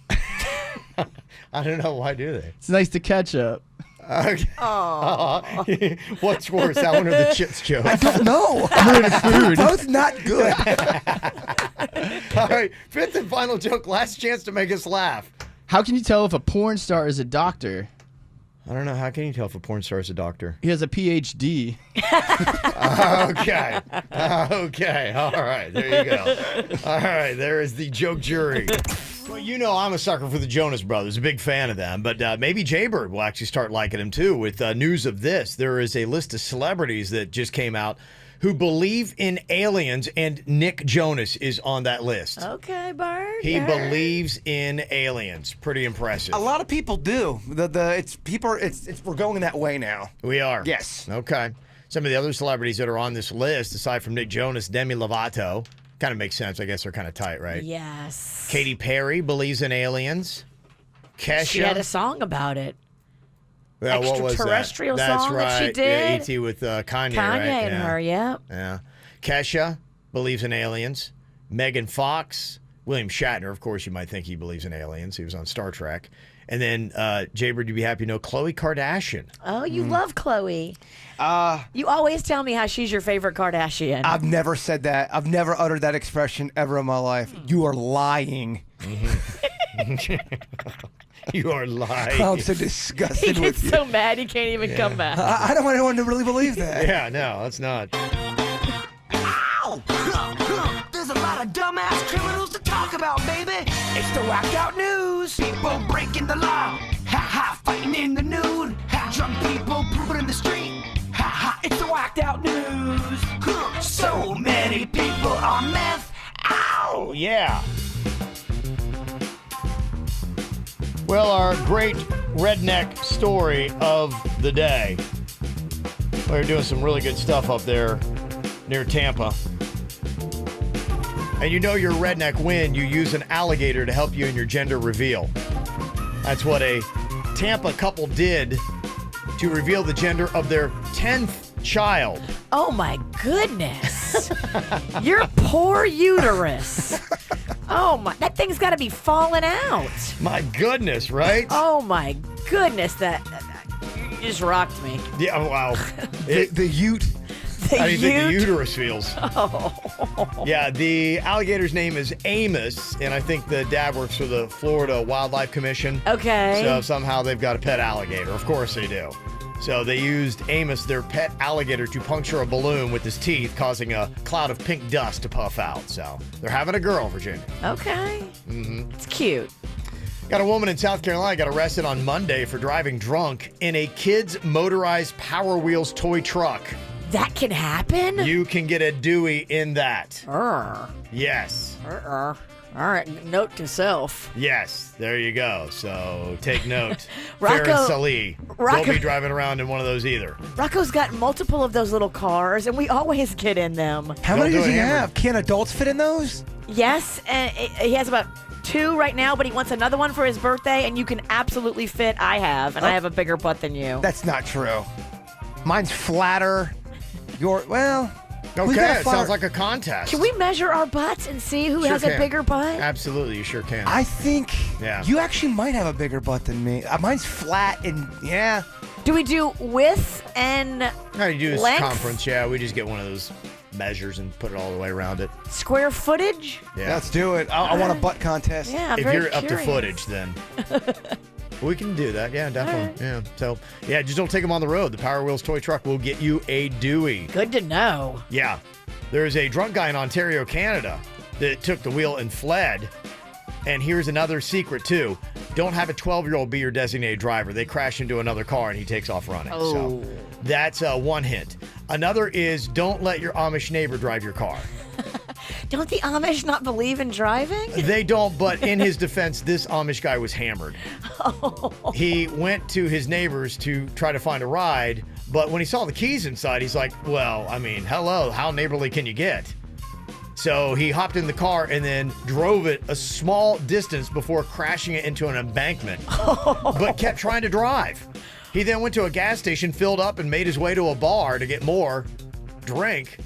I don't know. Why do they? It's nice to catch up. Okay. What's worse, that one or the chits joke? I don't know. Food. Both not good. All right, fifth and final joke. Last chance to make us laugh. How can you tell if a porn star is a doctor? I don't know. How can you tell if a porn star is a doctor? He has a PhD. Okay. Okay. All right. There you go. All right. There is the joke jury. Well, you know I'm a sucker for the Jonas Brothers, a big fan of them, but maybe Jaybird will actually start liking them too with news of this. There is a list of celebrities that just came out who believe in aliens, and Nick Jonas is on that list. Okay, Bart. He believes in aliens. Pretty impressive. A lot of people do. We're going that way now. We are. Yes. Okay. Some of the other celebrities that are on this list, aside from Nick Jonas, Demi Lovato. Kind of makes sense. I guess they're kind of tight, right? Yes. Katy Perry believes in aliens. Kesha. She had a song about it. Well, what was that? Extraterrestrial That's song right. that she did. Yeah, E.T. with Kanye, Kanye right? and her, yeah. Yeah. Kesha believes in aliens. Megan Fox. William Shatner, of course, you might think he believes in aliens. He was on Star Trek. And then, Jaybird, you'd be happy to know Khloe Kardashian. Oh, you love Khloe. You always tell me how she's your favorite Kardashian. I've never said that. I've never uttered that expression ever in my life. You are lying. You are lying. I'm so disgusted he with gets you. so mad he can't even come back. I don't want anyone to really believe that. Yeah, no, that's not. Ow! There's a lot of dumbass criminals to talk about, baby. It's the whacked out news. People breaking the law. Ha ha, fighting in the nude. Ha, drunk people pooping in the street. Ha ha, it's the whacked out news. So many people on meth. Ow! Yeah. Well, our great redneck story of the day. They're doing some really good stuff up there near Tampa. And you know you're a redneck when you use an alligator to help you in your gender reveal. That's what a Tampa couple did to reveal the gender of their 10th child. Oh my goodness. Your poor uterus. Oh my, that thing's got to be falling out. My goodness, right? Oh my goodness, that you just rocked me. Yeah, wow. The Ute. How do you think the Ute? uterus feels? Oh. Yeah, the alligator's name is Amos, and I think the dad works for the Florida Wildlife Commission. Okay. So somehow they've got a pet alligator. Of course they do. So they used Amos, their pet alligator, to puncture a balloon with his teeth, causing a cloud of pink dust to puff out. So they're having a girl, Virginia. Okay. Mm-hmm. It's cute. Got a woman in South Carolina got arrested on Monday for driving drunk in a kid's motorized Power Wheels toy truck. That can happen? You can get a Dewey in that. Yes. All right, note to self. Yes, there you go. So take note. Rocco- Fair and Salih. Rocco- Don't be driving around in one of those either. Rocco's got multiple of those little cars, and we always get in them. How Don't many do does it he hammered. have? Can adults fit in those? Yes, and he has about 2 right now, but he wants another one for his birthday, and you can absolutely fit. I have, and I have a bigger butt than you. That's not true. Mine's flatter. Who's got Okay, a it flatter- sounds like a contest. Can we measure our butts and see who Sure has a can. bigger butt? Absolutely, you sure can. I think Yeah. you actually might have a bigger butt than me. Mine's flat and yeah. Do we do width and How do you do this length? conference? Yeah, we just get one of those measures and put it all the way around it. Square footage? Yeah. Let's do it. I want a butt contest. Yeah, I'm If very you're up to curious. footage, then. We can do that. Yeah, definitely. Yeah. So, yeah, just don't take them on the road. The Power Wheels toy truck will get you a Dewey. Good to know. Yeah. There's a drunk guy in Ontario, Canada that took the wheel and fled. And here's another secret, too. Don't have a 12-year-old be your designated driver. They crash into another car and he takes off running. Oh. So that's one hint. Another is don't let your Amish neighbor drive your car. Don't the Amish not believe in driving? They don't, but in his defense, this Amish guy was hammered. He went to his neighbors to try to find a ride, but when he saw the keys inside, he's like, well, I mean, hello, how neighborly can you get? So he hopped in the car and then drove it a small distance before crashing it into an embankment, but kept trying to drive. He then went to a gas station, filled up, and made his way to a bar to get more drink.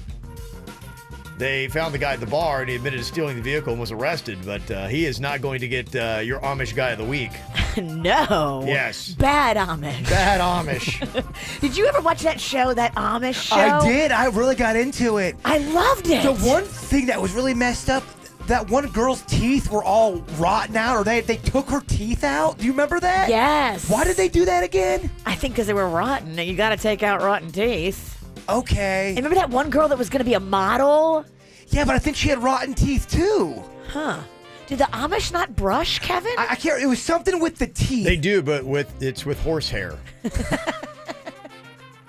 They found the guy at the bar, and he admitted to stealing the vehicle and was arrested, but he is not going to get your Amish guy of the week. No. Yes. Bad Amish. Bad Amish. Did you ever watch that show, that Amish show? I did. I really got into it. I loved it. The one thing that was really messed up, that one girl's teeth were all rotten out, or they took her teeth out. Do you remember that? Yes. Why did they do that again? I think because they were rotten. You got to take out rotten teeth. Okay. And remember that one girl that was going to be a model? Yeah, but I think she had rotten teeth too. Huh. Do the Amish not brush, Kevin? I can't. It was something with the teeth. They do, but it's with horse hair.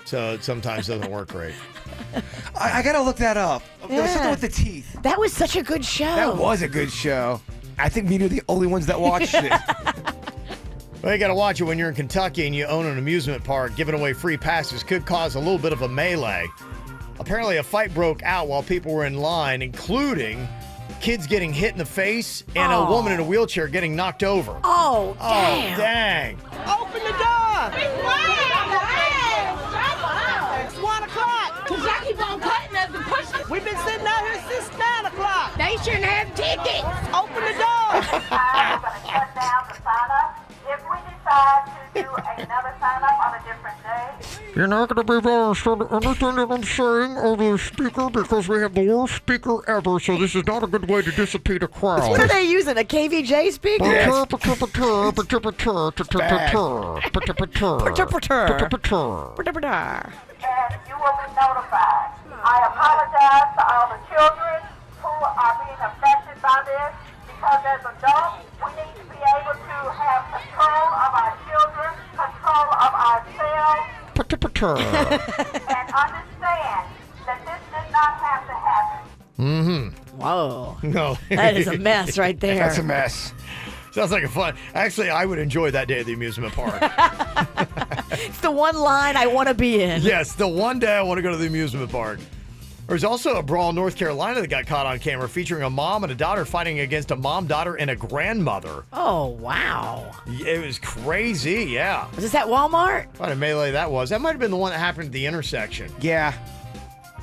So it sometimes doesn't work right. I gotta look that up. There was something with the teeth. That was such a good show. That was a good show. I think me and you are the only ones that watched it. Well, you got to watch it when you're in Kentucky and you own an amusement park. Giving away free passes could cause a little bit of a melee. Apparently, a fight broke out while people were in line, including kids getting hit in the face and a woman in a wheelchair getting knocked over. Oh, Oh, damn. dang. Open the door! It's 1 o'clock. Cause y'all keep on cutting us and pushing. We've been sitting out here since 9 o'clock. They shouldn't have tickets. Open the door. I'm going to shut down the sign-up. If we decide to do another sign-up on a different day, You're not going to be able to understand anything that I'm saying over the speaker because we have the worst speaker ever, so this is not a good way to dissipate a crowd. What are they using, a KVJ speaker? and you will be notified. I apologize to all the children who are being affected by this, because as adults, we need to be able to have control of our children, control of ourselves, and understand that this did not have to happen. Whoa. No. That is a mess right there. That's a mess. Sounds like a fun. Actually, I would enjoy that day at the amusement park. It's the one line I want to be in. Yes, the one day I want to go to the amusement park. There's also a brawl in North Carolina that got caught on camera featuring a mom and a daughter fighting against a mom, daughter, and a grandmother. Oh, wow. It was crazy, yeah. Was this at Walmart? What a melee that was. That might have been the one that happened at the intersection. Yeah.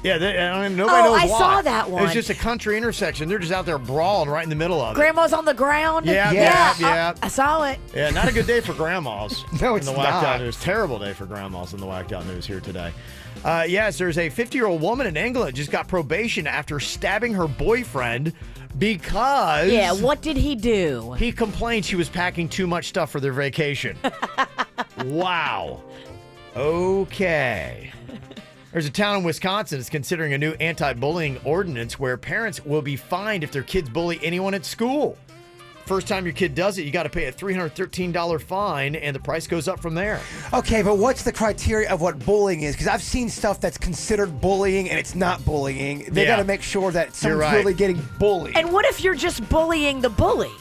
Yeah, I mean, nobody knows I why. saw that one. It's just a country intersection. They're just out there brawling right in the middle of it. Grandma's on the ground? Yeah. I saw it. Yeah, not a good day for grandmas. No, in it's the Whacked Out not. News. Terrible day for grandmas in the Whacked Out News here today. Yes, there's a 50-year-old woman in England just got probation after stabbing her boyfriend because... Yeah, what did he do? He complained she was packing too much stuff for their vacation. Wow. Okay. There's a town in Wisconsin that's considering a new anti-bullying ordinance where parents will be fined if their kids bully anyone at school. First time your kid does it, you got to pay a $313 fine, and the price goes up from there. Okay, but what's the criteria of what bullying is? Because I've seen stuff that's considered bullying and it's not bullying. They Yeah. got to make sure that someone's right. really getting bullied. And what if you're just bullying the bully?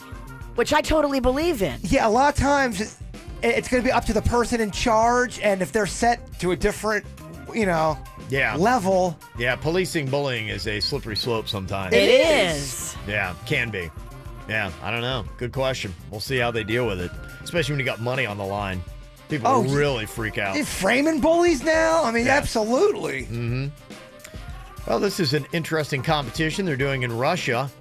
Which I totally believe in. Yeah, a lot of times it's going to be up to the person in charge, and if they're set to a different, level. Yeah, policing bullying is a slippery slope sometimes. It is. Yeah, can be. Yeah, I don't know. Good question. We'll see how they deal with it, especially when you got money on the line. People Oh, really freak out. They're framing bullies now? I mean, Yeah. absolutely. Well, this is an interesting competition they're doing in Russia.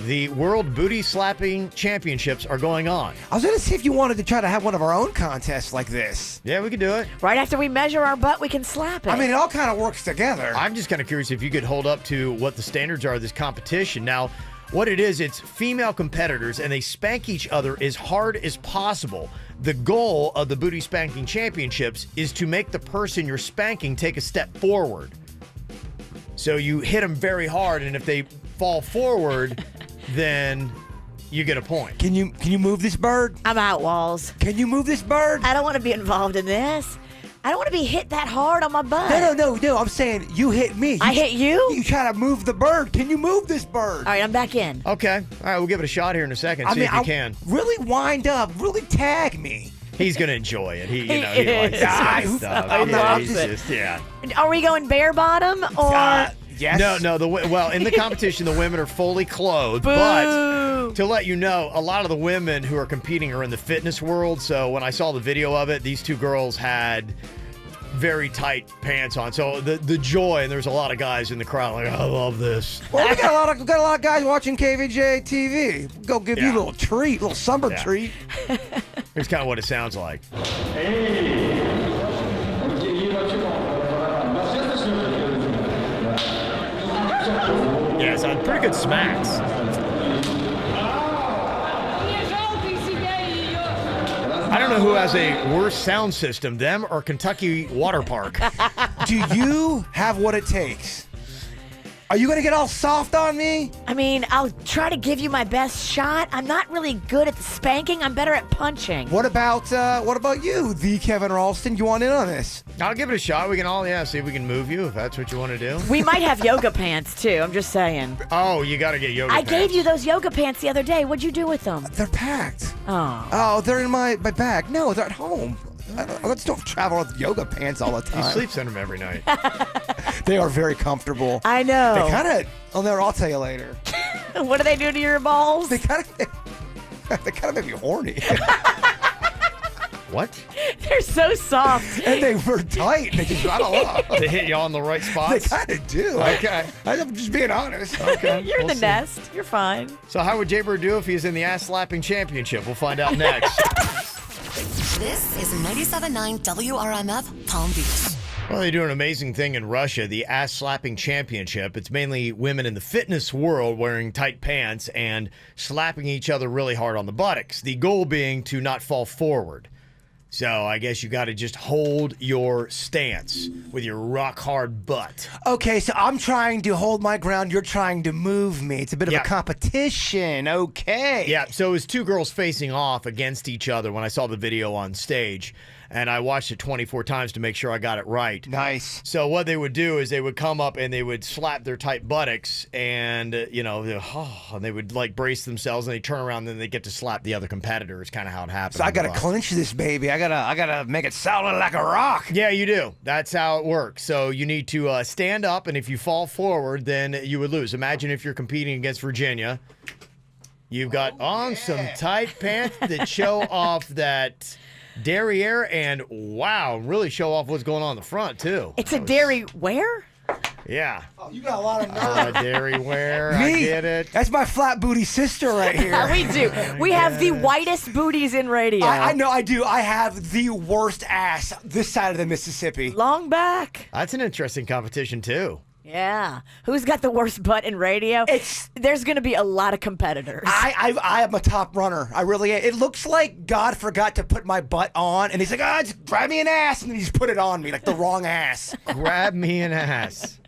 The World Booty Slapping Championships are going on. I was going to see if you wanted to try to have one of our own contests like this. Yeah, we could do it. Right after we measure our butt, we can slap it. I mean, it all kind of works together. I'm just kind of curious if you could hold up to what the standards are of this competition. Now, what it is, it's female competitors, and they spank each other as hard as possible. The goal of the booty spanking championships is to make the person you're spanking take a step forward. So you hit them very hard, and if they fall forward, then you get a point. Can you move this bird? I'm out, Walls. Can you move this bird? I don't want to be involved in this. I don't want to be hit that hard on my butt. No. I'm saying you hit me. I hit you? You try to move the bird. Can you move this bird? All right, I'm back in. Okay. All right, we'll give it a shot here in a second. See if you can. Really wind up. Really tag me. He's gonna enjoy it. He likes is. this kind of stuff. I love he's it. just, yeah. Are we going bare bottom or? Yes. No. Well, in the competition, the women are fully clothed, Boo. but to let you know, a lot of the women who are competing are in the fitness world. So when I saw the video of it, these two girls had very tight pants on. So the joy, and there's a lot of guys in the crowd like, I love this. Well, we got a lot of guys watching KVJ TV. Go give you a little treat, a little summer treat. Here's kind of what it sounds like. Yeah, so pretty good smacks. I don't know who has a worse sound system, them or Kentucky Water Park. Do you have what it takes? Are you going to get all soft on me? I mean, I'll try to give you my best shot. I'm not really good at the spanking. I'm better at punching. What about you, the Kevin Ralston? You want in on this? I'll give it a shot. We can all, see if we can move you if that's what you want to do. We might have yoga pants, too. I'm just saying. Oh, you got to get yoga pants. I gave you those yoga pants the other day. What'd you do with them? They're packed. Oh, they're in my bag. No, they're at home. Let's don't travel with yoga pants all the time. He sleeps in them every night. They are very comfortable. I know. They kind of. I'll tell you later. What do they do to your balls? They kind of make me horny. What? They're so soft. And they were tight. They just, I don't know. They hit you on the right spots? They kind of do. Okay. I'm just being honest. Okay. You're in the nest. You're fine. So how would Jaybird do if he's in the ass slapping championship? We'll find out next. This is 97.9 WRMF Palm Beach. Well, they do an amazing thing in Russia, the ass slapping championship. It's mainly women in the fitness world wearing tight pants and slapping each other really hard on the buttocks. The goal being to not fall forward. So I guess you got to just hold your stance with your rock hard butt. Okay, so I'm trying to hold my ground. You're trying to move me. It's a bit of a competition. Okay. Yeah, so it was two girls facing off against each other when I saw the video on stage. And I watched it 24 times to make sure I got it right. Nice. So what they would do is they would come up and they would slap their tight buttocks and, and they would like brace themselves and they turn around and then they get to slap the other competitor is kind of how it happens. So I got to clinch this baby. I gotta make it solid like a rock. Yeah, you do. That's how it works. So you need to stand up, and if you fall forward, then you would lose. Imagine if you're competing against Virginia. You've got on some tight pants that show off that derriere and, wow, really show off what's going on in the front, too. It's a derriere? Yeah. Oh, you got a lot of nerve. Derriere, I get it. That's my flat booty sister right here. We do. We have the whitest booties in radio. I know I do. I have the worst ass this side of the Mississippi. Long back. That's an interesting competition, too. Yeah. Who's got the worst butt in radio? There's going to be a lot of competitors. I am a top runner. I really am. It looks like God forgot to put my butt on, and he's like, just grab me an ass, and then he just put it on me, like the wrong ass. Grab me an ass.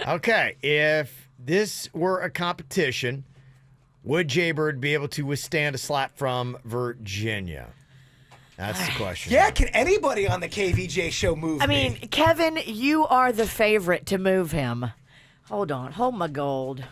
Okay, if this were a competition, would Jaybird be able to withstand a slap from Virginia? That's the question. Yeah, can anybody on the KVJ show move I mean, Kevin, you are the favorite to move him. Hold on. Hold my gold.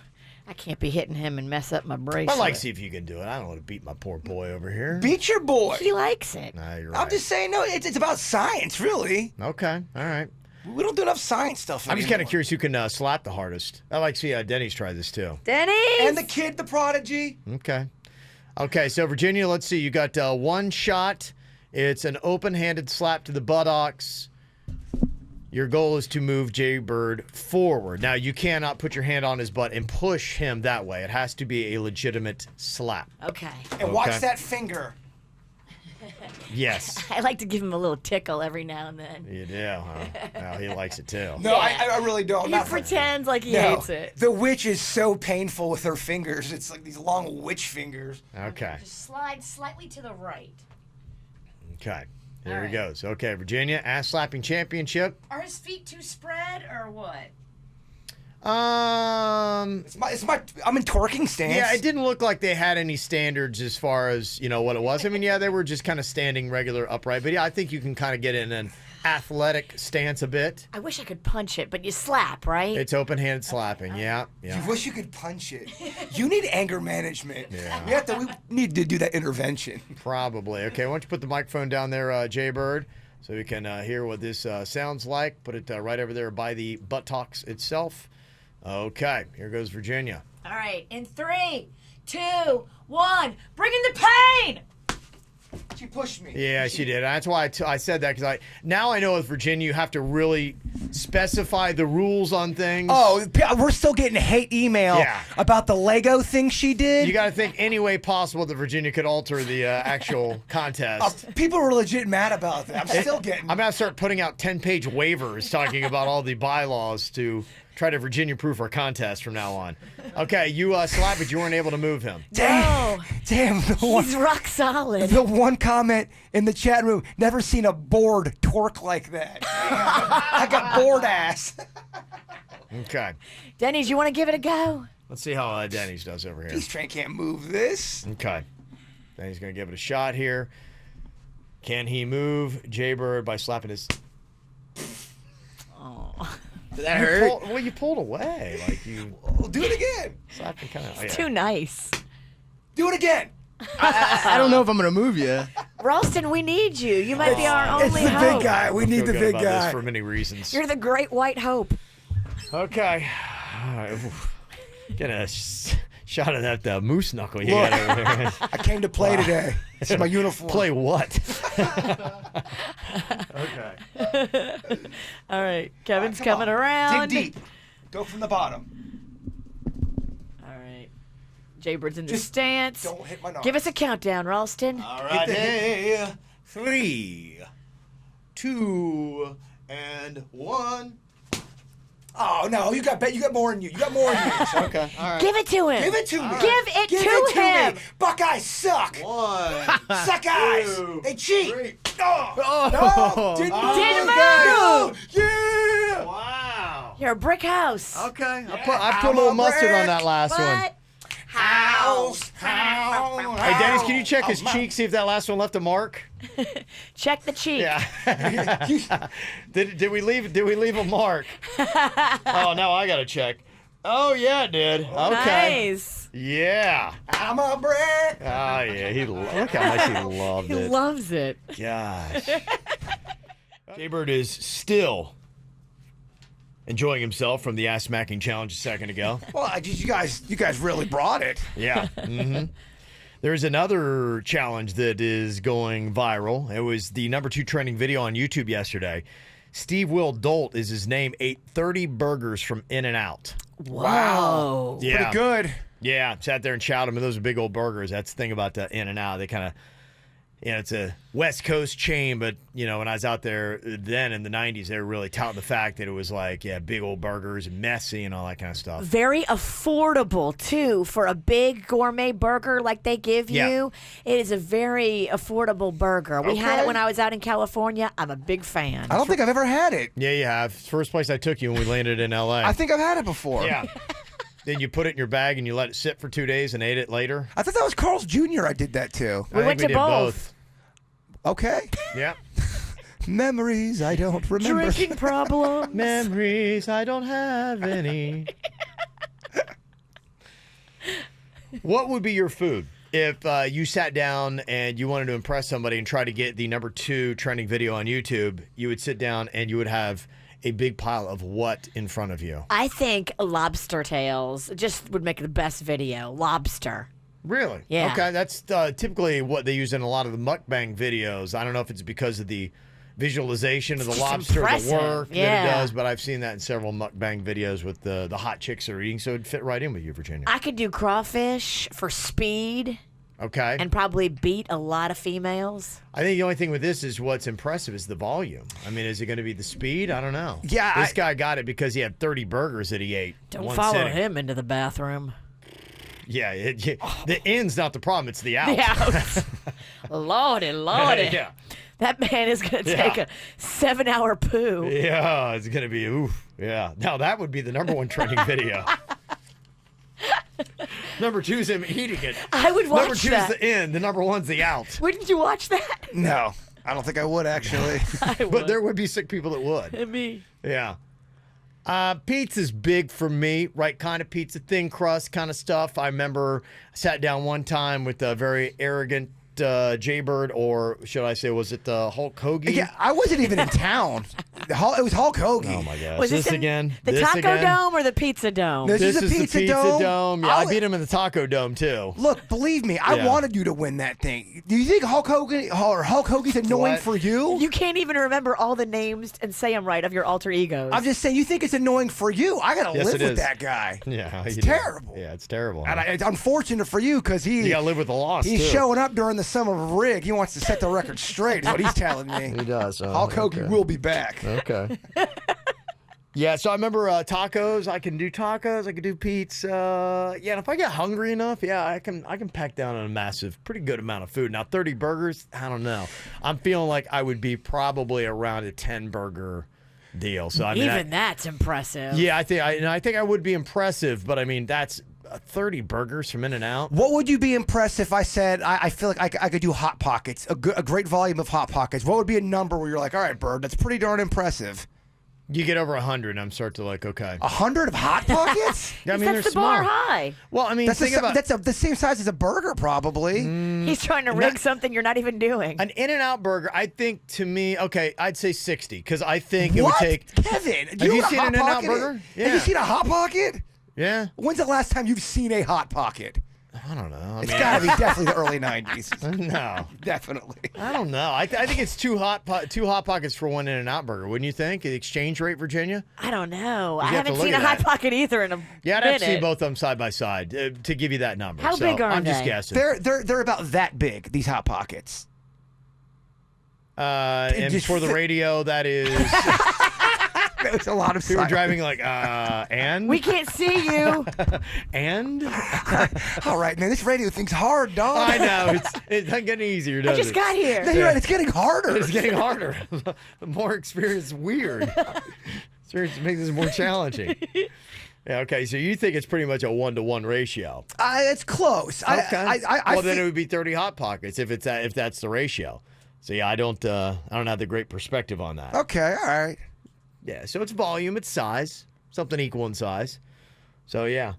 I can't be hitting him and mess up my bracelet. I'd like to see if you can do it. I don't want to beat my poor boy over here. Beat your boy. He likes it. Nah, you're right. I'm just saying, no, it's about science, really. Okay, all right. We don't do enough science stuff anymore. I'm just kind of curious who can slap the hardest. I'd like to see Dennys try this, too. Dennys! And the kid, the prodigy. Okay, so Virginia, let's see. You got one shot. It's an open-handed slap to the buttocks. Your goal is to move Jaybird forward. Now, you cannot put your hand on his butt and push him that way. It has to be a legitimate slap. Okay. And watch that finger. Yes. I like to give him a little tickle every now and then. You do, huh? Well, he likes it, too. No, I really don't. He pretends like he hates it. The witch is so painful with her fingers. It's like these long witch fingers. Okay. Just slide slightly to the right. Okay. Here he goes. Okay, Virginia, ass slapping championship. Are his feet too spread or what? I'm in twerking stance. Yeah, it didn't look like they had any standards as far as, what it was. I mean, yeah, they were just kind of standing regular upright. But yeah, I think you can kind of get in an athletic stance a bit. I wish I could punch it, but you slap, right? It's open-handed slapping, yeah. You wish you could punch it. You need anger management. Yeah. We need to do that intervention. Probably. Okay, why don't you put the microphone down there, Jay-Bird, so we can hear what this sounds like. Put it right over there by the buttocks itself. Okay, here goes Virginia. All right, in 3, 2, 1, bring in the pain! She pushed me. Yeah, she did. That's why I said that, because now I know with Virginia you have to really specify the rules on things. Oh, we're still getting hate email about the Lego thing she did. You got to think any way possible that Virginia could alter the actual contest. People were legit mad about that. I'm still getting. I'm going to start putting out 10-page waivers talking about all the bylaws to try to Virginia-proof our contest from now on. Okay, you slapped, but you weren't able to move him. Damn. He's rock solid. The one comment in the chat room, never seen a board twerk like that. I got bored ass. Okay. Denny's, you want to give it a go? Let's see how Dennys does over here. Peace Train can't move this. Okay. Denny's going to give it a shot here. Can he move Jaybird by slapping his... Oh. Did that hurt? You pulled away. Like you. Do it again. Slapping kind of. It's too nice. Do it again. I don't know if I'm going to move you. Ralston, we need you. You might be our only It's the hope. big guy. We need the big about guy. This for many reasons. You're the great white hope. Okay. All right. Get a shot of that moose knuckle you got over there. I came to play today. This is my uniform. Play what? Okay. All right. Kevin's coming around. Dig deep. Go from the bottom. All right. Jaybird's in the stance. Don't hit my knob. Give us a countdown, Ralston. All right. Hey, 3, 2, and 1. Oh no, you got more than you. You got more than you. Okay. All right. Give it to him. Give it to me. Give it to him. Me. Buckeyes suck. 1. Suck eyes. 2, They cheat. 3. No. Didn't move. Yeah. Wow. You're a brick house. Okay. I put a little mustard on that last one. House. Hey, Dennis, can you check his cheek, see if that last one left a mark? Check the cheek. Yeah. Did we leave a mark? Oh, now I gotta check. Oh yeah, it did. Okay. Nice. Yeah. I'm a brick. Oh yeah. Look how much he loved He it. loves it. Gosh. Jaybird is still enjoying himself from the ass smacking challenge a second ago. Well, you guys really brought it. Yeah. Mm-hmm. There's another challenge that is going viral. It was the #2 trending video on YouTube yesterday. Steve Will Dolt is his name, ate 30 burgers from In-N-Out. Wow. Yeah. Pretty good. Yeah, sat there and chowed them, and those are big old burgers. That's the thing about the In-N-Out. They kind of, it's a West Coast chain, but, when I was out there then in the 90s, they were really touting the fact that it was like, big old burgers and messy and all that kind of stuff. Very affordable, too, for a big gourmet burger like they give you. It is a very affordable burger. We had it when I was out in California. I'm a big fan. I don't think I've ever had it. Yeah, you have. First place I took you when we landed in L.A. I think I've had it before. Yeah. Then you put it in your bag and you let it sit for 2 days and ate it later. I thought that was Carl's Jr. I did that too. We went to did both. Okay. Yeah. Memories I don't remember. Drinking problem. Memories, I don't have any. What would be your food if you sat down and you wanted to impress somebody and try to get the #2 trending video on YouTube? You would sit down and you would have a big pile of what in front of you? I think lobster tails just would make the best video. Lobster. Really? Yeah. Okay, that's typically what they use in a lot of the mukbang videos. I don't know if it's because of the visualization of the It's lobster, the impressive. work that Yeah. it does, but I've seen that in several mukbang videos with the hot chicks that are eating, so it'd fit right in with you, Virginia. I could do crawfish for speed Okay. and probably beat a lot of females. I think the only thing with this is what's impressive is the volume. I mean, is it going to be the speed? I don't know. Yeah, This guy got it because he had 30 burgers that he ate. Don't one follow sitting. him into the bathroom. Yeah, the in's not the problem. It's the out. The out. Lordy. Yeah. That man is going to take a 7-hour poo. Yeah, it's going to be, oof. Yeah. Now, that would be the number 1 trending video. Number 2 is him eating it. I would watch Number 2 that. is the in. The number 1's the out. Wouldn't you watch that? No, I don't think I would actually. But there would be sick people that would. And me. Yeah. Pizza's big for me, right? Kind of pizza, thin crust kind of stuff. I remember I sat down one time with a very arrogant Jaybird, or should I say, was it the Hulk Hogan? Yeah, I wasn't even in town. It was Hulk Hogan. Oh my gosh! Was this in again? The This Taco again? Dome or the Pizza Dome? This is the Pizza Dome. Yeah, I beat him in the Taco Dome too. Look, believe me, I Yeah. wanted you to win that thing. Do you think Hulk Hogan's annoying What? for you? You can't even remember all the names and say them right of your alter egos. I'm just saying, you think it's annoying for you. I gotta Yes, live it with is. that guy. Yeah, It's you do. terrible. Yeah, it's terrible. And huh? it's unfortunate for you because You gotta live with the loss. he's too. showing up during the summer rig. He wants to set the record straight, is what he's telling me. He does. Hulk Hogan will be back. Okay. Yeah, so I remember tacos. I can do tacos. I can do pizza. Yeah, and if I get hungry enough, yeah, I can pack down a massive, pretty good amount of food. Now, 30 burgers, I don't know. I'm feeling like I would be probably around a 10-burger deal. So I mean, Even that's impressive. yeah, I think I would be impressive, but I mean that's 30 burgers from In-N-Out. What would you be impressed if I said I feel like I could do Hot Pockets, a great volume of Hot Pockets? What would be a number where you're like, all right, Bird, that's pretty darn impressive? You get over 100, and I'm start to like, okay. 100 of Hot Pockets? Yeah, I He mean, they're sets the bar small. high. Well, I mean, That's think about the same size as a burger, probably. He's trying to rig something you're not even doing. an In-N-Out burger. I think to me, okay, I'd say 60 because I think it would What? take. Kevin, Have know you what a seen Hot an In-N-Out Pocket burger? is? Yeah. Have you seen a Hot Pocket? Yeah. When's the last time you've seen a Hot Pocket? I don't know. I It's mean, got to be definitely the early 90s. no. Definitely. I don't know. I think it's two hot pockets for one In-N-Out burger. Wouldn't you think? The exchange rate, Virginia? I don't know. I have to haven't look seen a at Hot that. Pocket either in a Yeah, I'd minute. have to see both of them side by side to give you that number. How So big are I'm just they? guessing. They're about that big, these Hot Pockets. And just for the fit- radio, that is. There's a lot of We were silence. driving like, and? We can't see you. And? All right, man, this radio thing's hard, dog. I know. It's not getting easier, does I just it? got here. No, you're right, it's getting harder. It's getting harder. The more experience is weird. Experience makes this more challenging. Yeah, okay, so you think it's pretty much a 1-to-1 ratio. It's close. Okay. I Well, then think- it would be 30 Hot Pockets if that's the ratio. So yeah, I don't have the great perspective on that. Okay, all right. Yeah, so it's volume, it's size, something equal in size. So yeah,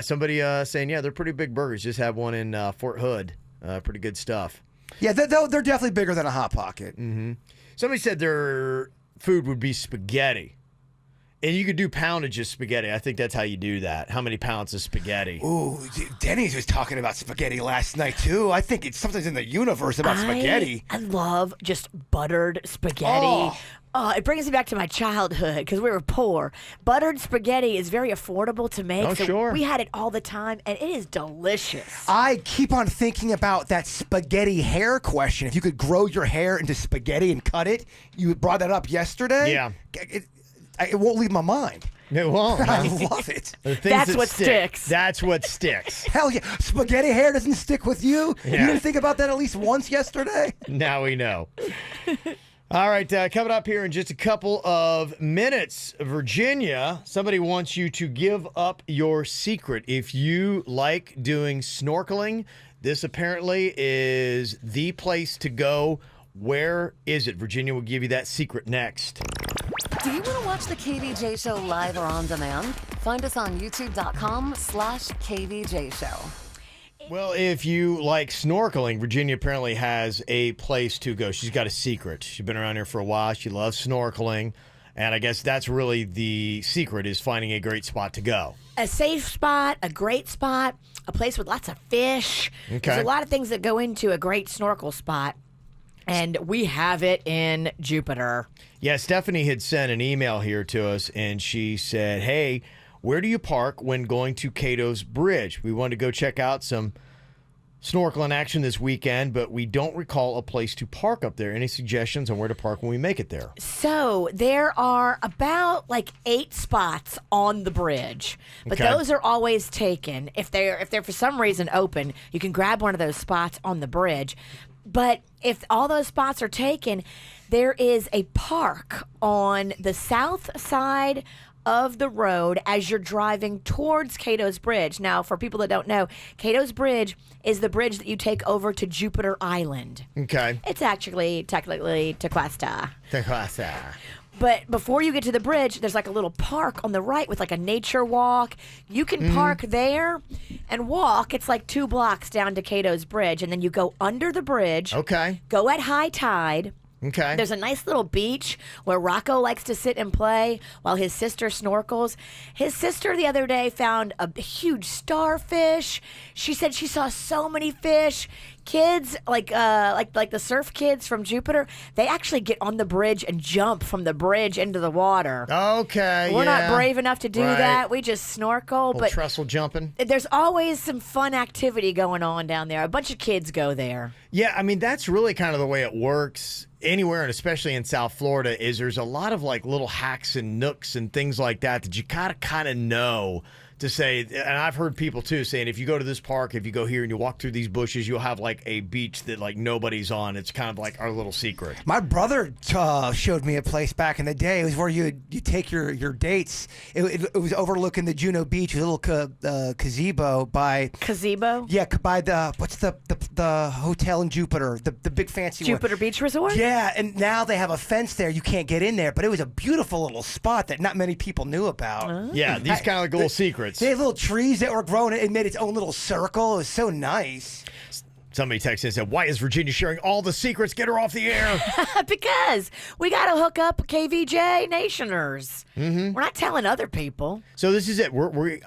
somebody saying they're pretty big burgers. Just had one in Fort Hood. Pretty good stuff. Yeah, they're definitely bigger than a Hot Pocket. Somebody said their food would be spaghetti. And you could do poundage of spaghetti. I think that's how you do that. How many pounds of spaghetti? Ooh, Dennys was talking about spaghetti last night, too. I think it's something's in the universe about spaghetti. I love just buttered spaghetti. Oh, it brings me back to my childhood because we were poor. Buttered spaghetti is very affordable to make. Oh, so sure. We had it all the time, and it is delicious. I keep on thinking about that spaghetti hair question. If you could grow your hair into spaghetti and cut it, you brought that up yesterday. Yeah. It won't leave my mind. It won't. I love it. The things That's that what stick. sticks. That's what sticks. Hell yeah. Spaghetti hair doesn't stick with you? Yeah. You didn't think about that at least once yesterday? Now we know. All right, coming up here in just a couple of minutes, Virginia, somebody wants you to give up your secret. If you like doing snorkeling, this apparently is the place to go. Where is it? Virginia will give you that secret next. Do you want to watch the KVJ Show live or on demand? Find us on youtube.com/KVJ Show. Well, if you like snorkeling, Virginia apparently has a place to go. She's got a secret. She's been around here for a while. She loves snorkeling. And I guess that's really the secret, is finding a great spot to go. A safe spot, a great spot, a place with lots of fish. Okay. There's a lot of things that go into a great snorkel spot. And we have it in Jupiter. Yeah, Stephanie had sent an email here to us, and she said, hey, where do you park when going to Cato's Bridge? We wanted to go check out some snorkeling action this weekend, but we don't recall a place to park up there. Any suggestions on where to park when we make it there? So there are about like 8 spots on the bridge, but Okay. those are always taken. If they're for some reason open, you can grab one of those spots on the bridge. But if all those spots are taken, there is a park on the south side of the road as you're driving towards Cato's Bridge. Now, for people that don't know, Cato's Bridge is the bridge that you take over to Jupiter Island. Okay. It's actually technically Tequesta. Tequesta. But before you get to the bridge, there's like a little park on the right with like a nature walk. You can park there and walk. It's like 2 blocks down to Cato's Bridge, and then you go under the bridge. Okay. Go at high tide. Okay. There's a nice little beach where Rocco likes to sit and play while his sister snorkels. His sister the other day found a huge starfish. She said she saw so many fish. Kids like the surf kids from Jupiter, they actually get on the bridge and jump from the bridge into the water. Okay. We're yeah. not brave enough to do Right. that. We just snorkel, Little but trestle jumping. there's always some fun activity going on down there. A bunch of kids go there. Yeah, I mean, that's really kind of the way it works anywhere, and especially in South Florida, is there's a lot of like little hacks and nooks and things like that you gotta kind of know to say. And I've heard people too saying, if you go to this park, if you go here and you walk through these bushes, you'll have like a beach that like nobody's on. It's kind of like our little secret. My brother showed me a place back in the day. It was where you take your dates. It was overlooking the Juno Beach, a little gazebo by Gazebo? Yeah, by the what's the hotel in Jupiter, the big fancy Jupiter one. Beach Resort? Yeah, and now they have a fence there. You can't get in there, but it was a beautiful little spot that not many people knew about. Yeah, these kind of like little secrets. They had little trees that were growing. It made its own little circle. It was so nice. Somebody texted and said, "Why is Virginia sharing all the secrets? Get her off the air." Because we got to hook up KVJ Nationers. We're not telling other people. So this is it.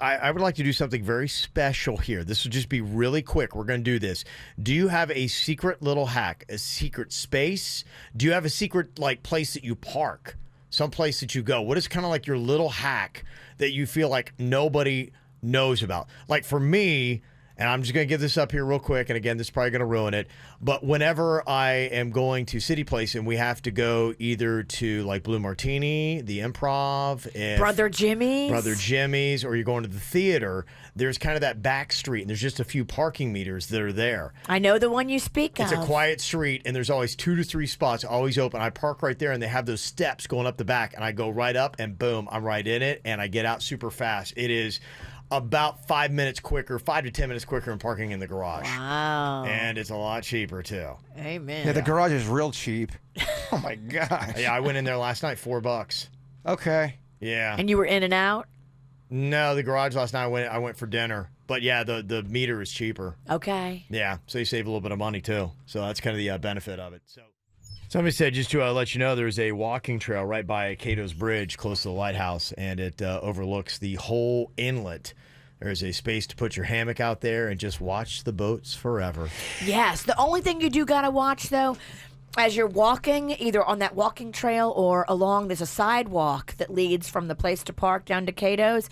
I would like to do something very special here. This will just be really quick. We're going to do this. Do you have a secret little hack, a secret space? Do you have a secret like place that you park? Some place that you go? What is kind of like your little hack that you feel like nobody knows about? Like for me, and I'm just going to give this up here real quick, and again, this is probably going to ruin it, but whenever I am going to City Place and we have to go either to like Blue Martini, the Improv, Brother Jimmy's, or you're going to the theater, there's kind of that back street, and there's just a few parking meters that are there. I know the one you speak It's of. a quiet street, and there's always 2 to 3 spots always open. I park right there, and they have those steps going up the back, and I go right up, and boom, I'm right in it, and I get out super fast. It is about 5 minutes quicker, 5 to 10 minutes quicker than parking in the garage. Wow. And it's a lot cheaper, too. Amen. Yeah, the garage is real cheap. Oh, my gosh. Yeah, I went in there last night, $4. Okay. Yeah. And you were in and out? No, the garage last night, I went for dinner. But yeah, the meter is cheaper. Okay. Yeah, so you save a little bit of money, too. So that's kind of the benefit of it. So somebody said, just to let you know, there's a walking trail right by Cato's Bridge close to the lighthouse, and it overlooks the whole inlet. There's a space to put your hammock out there and just watch the boats forever. Yes. The only thing you do got to watch, though, as you're walking, either on that walking trail or along, there's a sidewalk that leads from the place to park down to Cato's.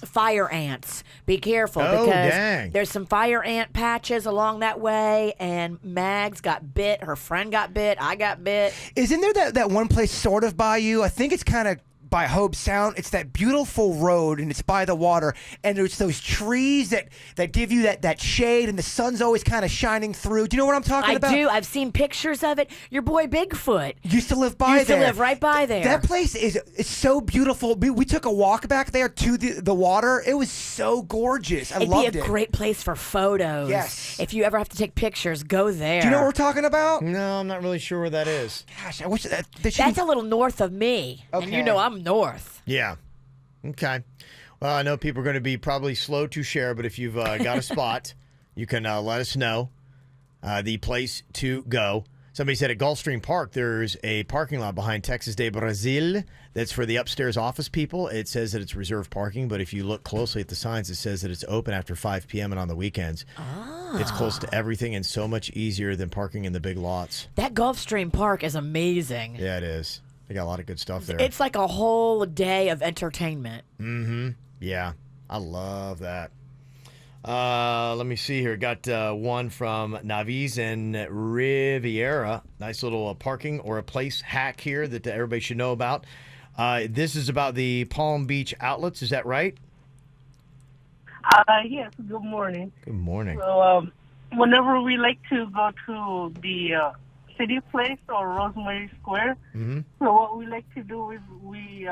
Fire ants. Be careful because dang. there's some fire ant patches along that way, and Mags got bit. Her friend got bit. I got bit. Isn't there that one place sort of by you? I think it's kind of by Hobe Sound. It's that beautiful road, and it's by the water, and there's those trees that give you that shade, and the sun's always kind of shining through. Do you know what I'm talking about? I do. I've seen pictures of it. Your boy Bigfoot Used to live by used there. to live right by there. That place is so beautiful. We took a walk back there to the water. It was so gorgeous. I It'd loved be a it. great place for photos. Yes. If you ever have to take pictures, go there. Do you know what we're talking about? No, I'm not really sure where that is. Gosh, I wish they should. That's a little north of me. And you Okay. know I'm north. Yeah. Okay. Well, I know people are going to be probably slow to share, but if you've got a spot, you can let us know the place to go. Somebody said at Gulfstream Park, there's a parking lot behind Texas de Brazil that's for the upstairs office people. It says that it's reserved parking, but if you look closely at the signs, it says that it's open after 5 p.m. and on the weekends. It's close to everything and so much easier than parking in the big lots. That Gulfstream Park is amazing. Yeah, it is. They got a lot of good stuff there. It's like a whole day of entertainment. Mm-hmm. Yeah, I love that. Let me see here. Got one from Naviz and Riviera. Nice little parking or a place hack here that everybody should know about. This is about the Palm Beach outlets. Is that right? Yes. Good morning. Good morning. So, whenever we like to go to the City Place or Rosemary Square, so what we like to do is we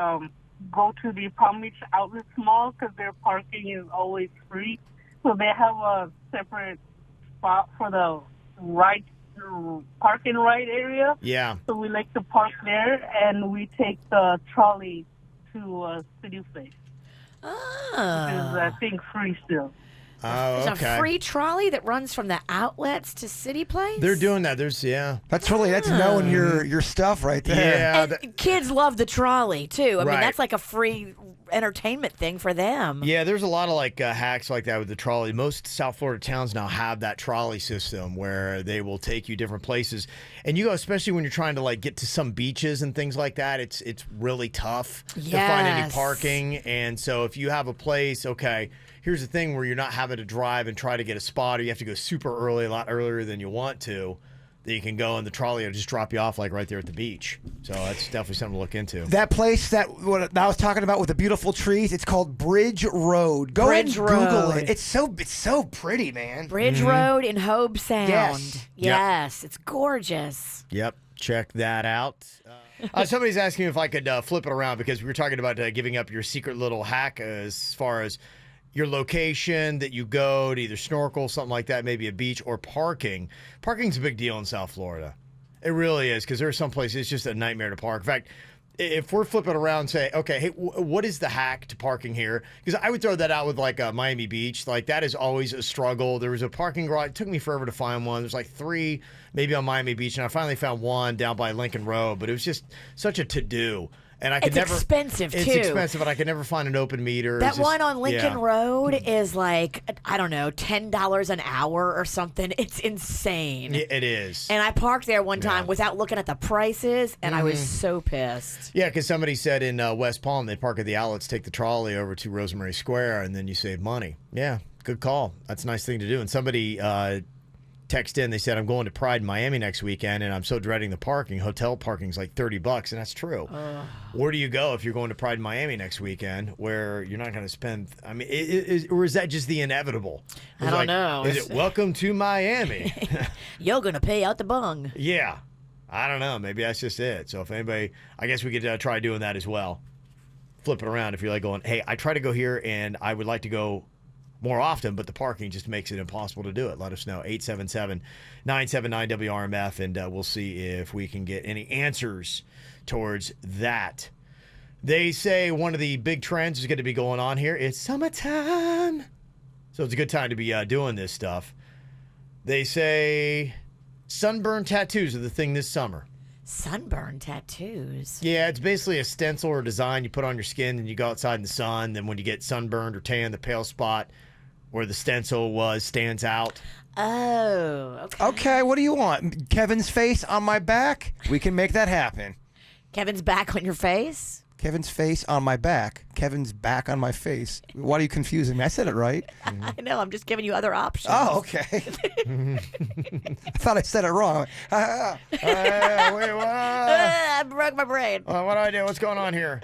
go to the Palm Beach Outlet Mall because their parking is always free. So they have a separate spot for the park and ride area. Yeah. So we like to park there, and we take the trolley to City Place. Oh. Which is, I think, free still. Oh, There's a free trolley that runs from the outlets to City Place? They're doing that. That's knowing your stuff right there. Yeah. And kids love the trolley, too. I mean, Right. that's like a free entertainment thing for them. Yeah, there's a lot of hacks like that with the trolley. Most South Florida towns now have that trolley system where they will take you different places. And you go, especially when you're trying to get to some beaches and things like that, it's really tough to find any parking. And so if you have a place, okay, here's the thing where you're not having to drive and try to get a spot, or you have to go super early, a lot earlier than you want to, that you can go in the trolley or just drop you off right there at the beach. So that's definitely something to look into. That place that I was talking about with the beautiful trees, it's called Bridge Road. Go ahead and Google it. It's so pretty, man. Bridge Road in Hobe Sound. Yes. Yes, it's gorgeous. Yep, check that out. Somebody's asking if I could flip it around because we were talking about giving up your secret little hack as far as your location that you go to either snorkel, something like that, maybe a beach, or parking. Parking's a big deal in South Florida. It really is, because there are some places it's just a nightmare to park. In fact, if we're flipping around and say, okay, hey, what is the hack to parking here? Because I would throw that out with Miami Beach. That is always a struggle. There was a parking garage. It took me forever to find one. There's 3 maybe on Miami Beach, and I finally found one down by Lincoln Road, but it was just such a to-do. And I could it's expensive, too. It's expensive, but I could never find an open meter. That one on Lincoln Road is I don't know, $10 an hour or something. It's insane. It is. And I parked there one time without looking at the prices, and I was so pissed. Yeah, because somebody said in West Palm, they park at the outlets, take the trolley over to Rosemary Square, and then you save money. Yeah, good call. That's a nice thing to do. And somebody text in, they said, I'm going to Pride in Miami next weekend, and I'm so dreading the parking. Hotel parking's $30, and that's true. Where do you go if you're going to Pride in Miami next weekend where you're not going to spend, or is that just the inevitable? I don't know. Is it welcome to Miami? You're going to pay out the bung. Yeah. I don't know. Maybe that's just it. So if anybody, I guess we could try doing that as well. Flip it around if you're going, hey, I try to go here, and I would like to go more often, but the parking just makes it impossible to do it. Let us know. 877-979-WRMF, and we'll see if we can get any answers towards that. They say one of the big trends is going to be going on here. It's summertime. So it's a good time to be doing this stuff. They say sunburn tattoos are the thing this summer. Sunburn tattoos? Yeah, it's basically a stencil or design you put on your skin, and you go outside in the sun. Then when you get sunburned or tan, the pale spot where the stencil was stands out. Oh, okay. Okay, what do you want? Kevin's face on my back? We can make that happen. Kevin's back on your face? Kevin's face on my back. Kevin's back on my face. Why are you confusing me? I said it right. I know. I'm just giving you other options. Oh, okay. I thought I said it wrong. I broke my brain. What do I do? What's going on here?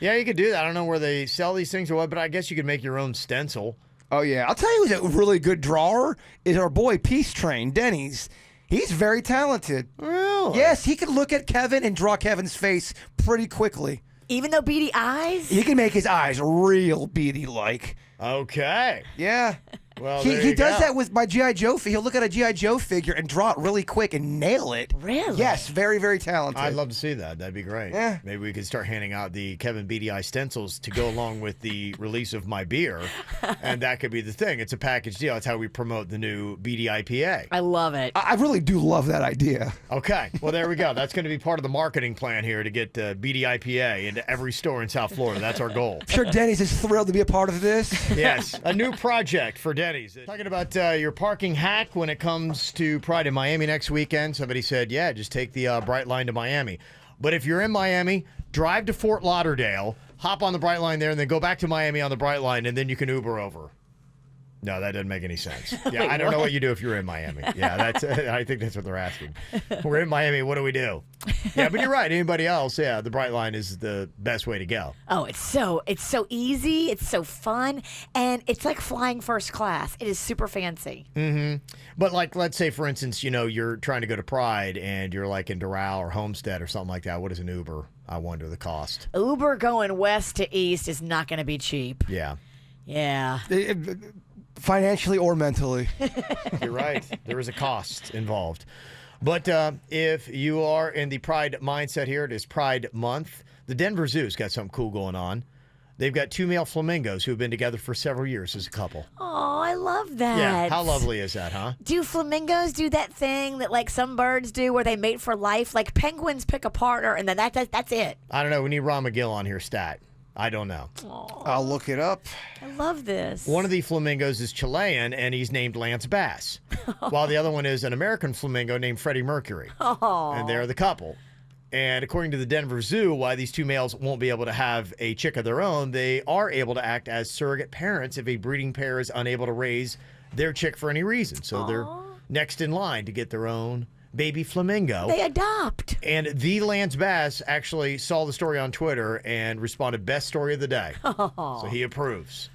Yeah, you could do that. I don't know where they sell these things or what, but I guess you could make your own stencil. Oh, yeah. I'll tell you who's a really good drawer is our boy Peace Train, Dennys. He's very talented. Really? Yes, he can look at Kevin and draw Kevin's face pretty quickly. Even though beady eyes? He can make his eyes real beady-like. Okay. Yeah. Well, he does that with my G.I. Joe. He'll look at a G.I. Joe figure and draw it really quick and nail it. Really? Yes, very, very talented. I'd love to see that. That'd be great. Yeah. Maybe we could start handing out the Kevin Beady Eye stencils to go along with the release of my beer, and that could be the thing. It's a package deal. That's how we promote the new Beady IPA. I love it. I really do love that idea. Okay. Well, there we go. That's going to be part of the marketing plan here to get Beady IPA into every store in South Florida. That's our goal. I'm sure Dennys is thrilled to be a part of this. Yes. A new project for Dennys. Talking about your parking hack when it comes to Pride in Miami next weekend. Somebody said, yeah, just take the Bright Line to Miami. But if you're in Miami, drive to Fort Lauderdale, hop on the Bright Line there, and then go back to Miami on the Bright Line, and then you can Uber over. No, that doesn't make any sense. Yeah, I don't know what you do if you're in Miami. Yeah, that's. I think that's what they're asking. We're in Miami. What do we do? Yeah, but you're right. Anybody else? Yeah, the Bright Line is the best way to go. Oh, it's so easy. It's so fun, and it's like flying first class. It is super fancy. Mm-hmm. But like, let's say for instance, you're trying to go to Pride and you're like in Doral or Homestead or something like that. What is an Uber? I wonder the cost. Uber going west to east is not going to be cheap. Yeah. Yeah. Financially or mentally. You're right. There is a cost involved. But if you are in the Pride mindset here, it is Pride Month. The Denver Zoo's got something cool going on. They've got 2 male flamingos who have been together for several years as a couple. Oh, I love that. Yeah, how lovely is that, huh? Do flamingos do that thing that like some birds do where they mate for life? Like penguins pick a partner and then that's it. I don't know. We need Ron McGill on here stat. I don't know. Aww. I'll look it up. I love this. One of the flamingos is Chilean, and he's named Lance Bass, while the other one is an American flamingo named Freddie Mercury. Oh. And they're the couple. And according to the Denver Zoo, why these 2 males won't be able to have a chick of their own, they are able to act as surrogate parents if a breeding pair is unable to raise their chick for any reason. So they're next in line to get their own baby flamingo. They adopt. And the Lance Bass actually saw the story on Twitter and responded, best story of the day. Oh. So he approves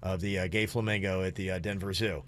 of the gay flamingo at the Denver Zoo.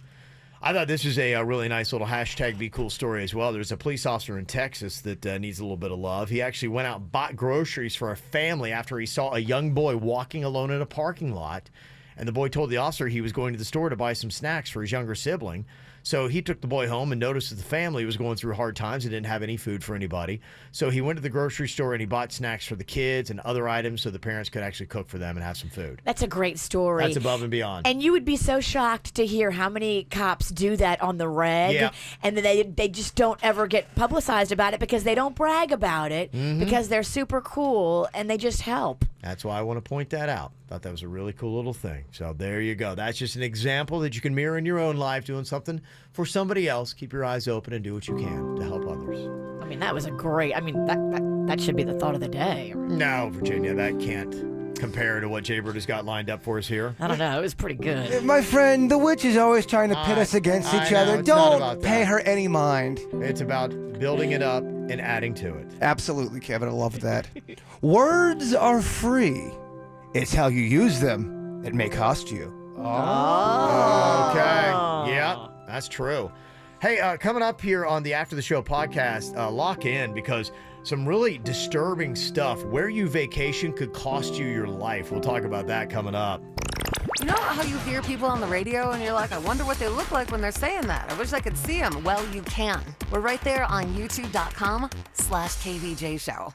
I thought this was a really nice little hashtag Be Cool story as well. There's a police officer in Texas that needs a little bit of love. He actually went out and bought groceries for a family after he saw a young boy walking alone in a parking lot. And the boy told the officer he was going to the store to buy some snacks for his younger sibling. So he took the boy home and noticed that the family was going through hard times and didn't have any food for anybody. So he went to the grocery store and he bought snacks for the kids and other items so the parents could actually cook for them and have some food. That's a great story. That's above and beyond. And you would be so shocked to hear how many cops do that on the reg. Yeah. And they just don't ever get publicized about it because they don't brag about it because they're super cool and they just help. That's why I want to point that out. Thought that was a really cool little thing. So there you go. That's just an example that you can mirror in your own life, doing something for somebody else. Keep your eyes open and do what you can to help others. I mean, that was a great, that should be the thought of the day. No, Virginia, that can't compare to what Jaybird has got lined up for us here. I don't know. It was pretty good. My friend, the witch is always trying to pit us against each other. It's not about Don't pay that. her any mind. It's about building it up and adding to it. Absolutely, Kevin. I love that. Words are free. It's how you use them that may cost you. Oh. Okay. Yeah, that's true. Hey, coming up here on the After the Show podcast, lock in because some really disturbing stuff. Where you vacation could cost you your life. We'll talk about that coming up. You know how you hear people on the radio and you're like, I wonder what they look like when they're saying that. I wish I could see them. Well, you can. We're right there on youtube.com/KVJ Show.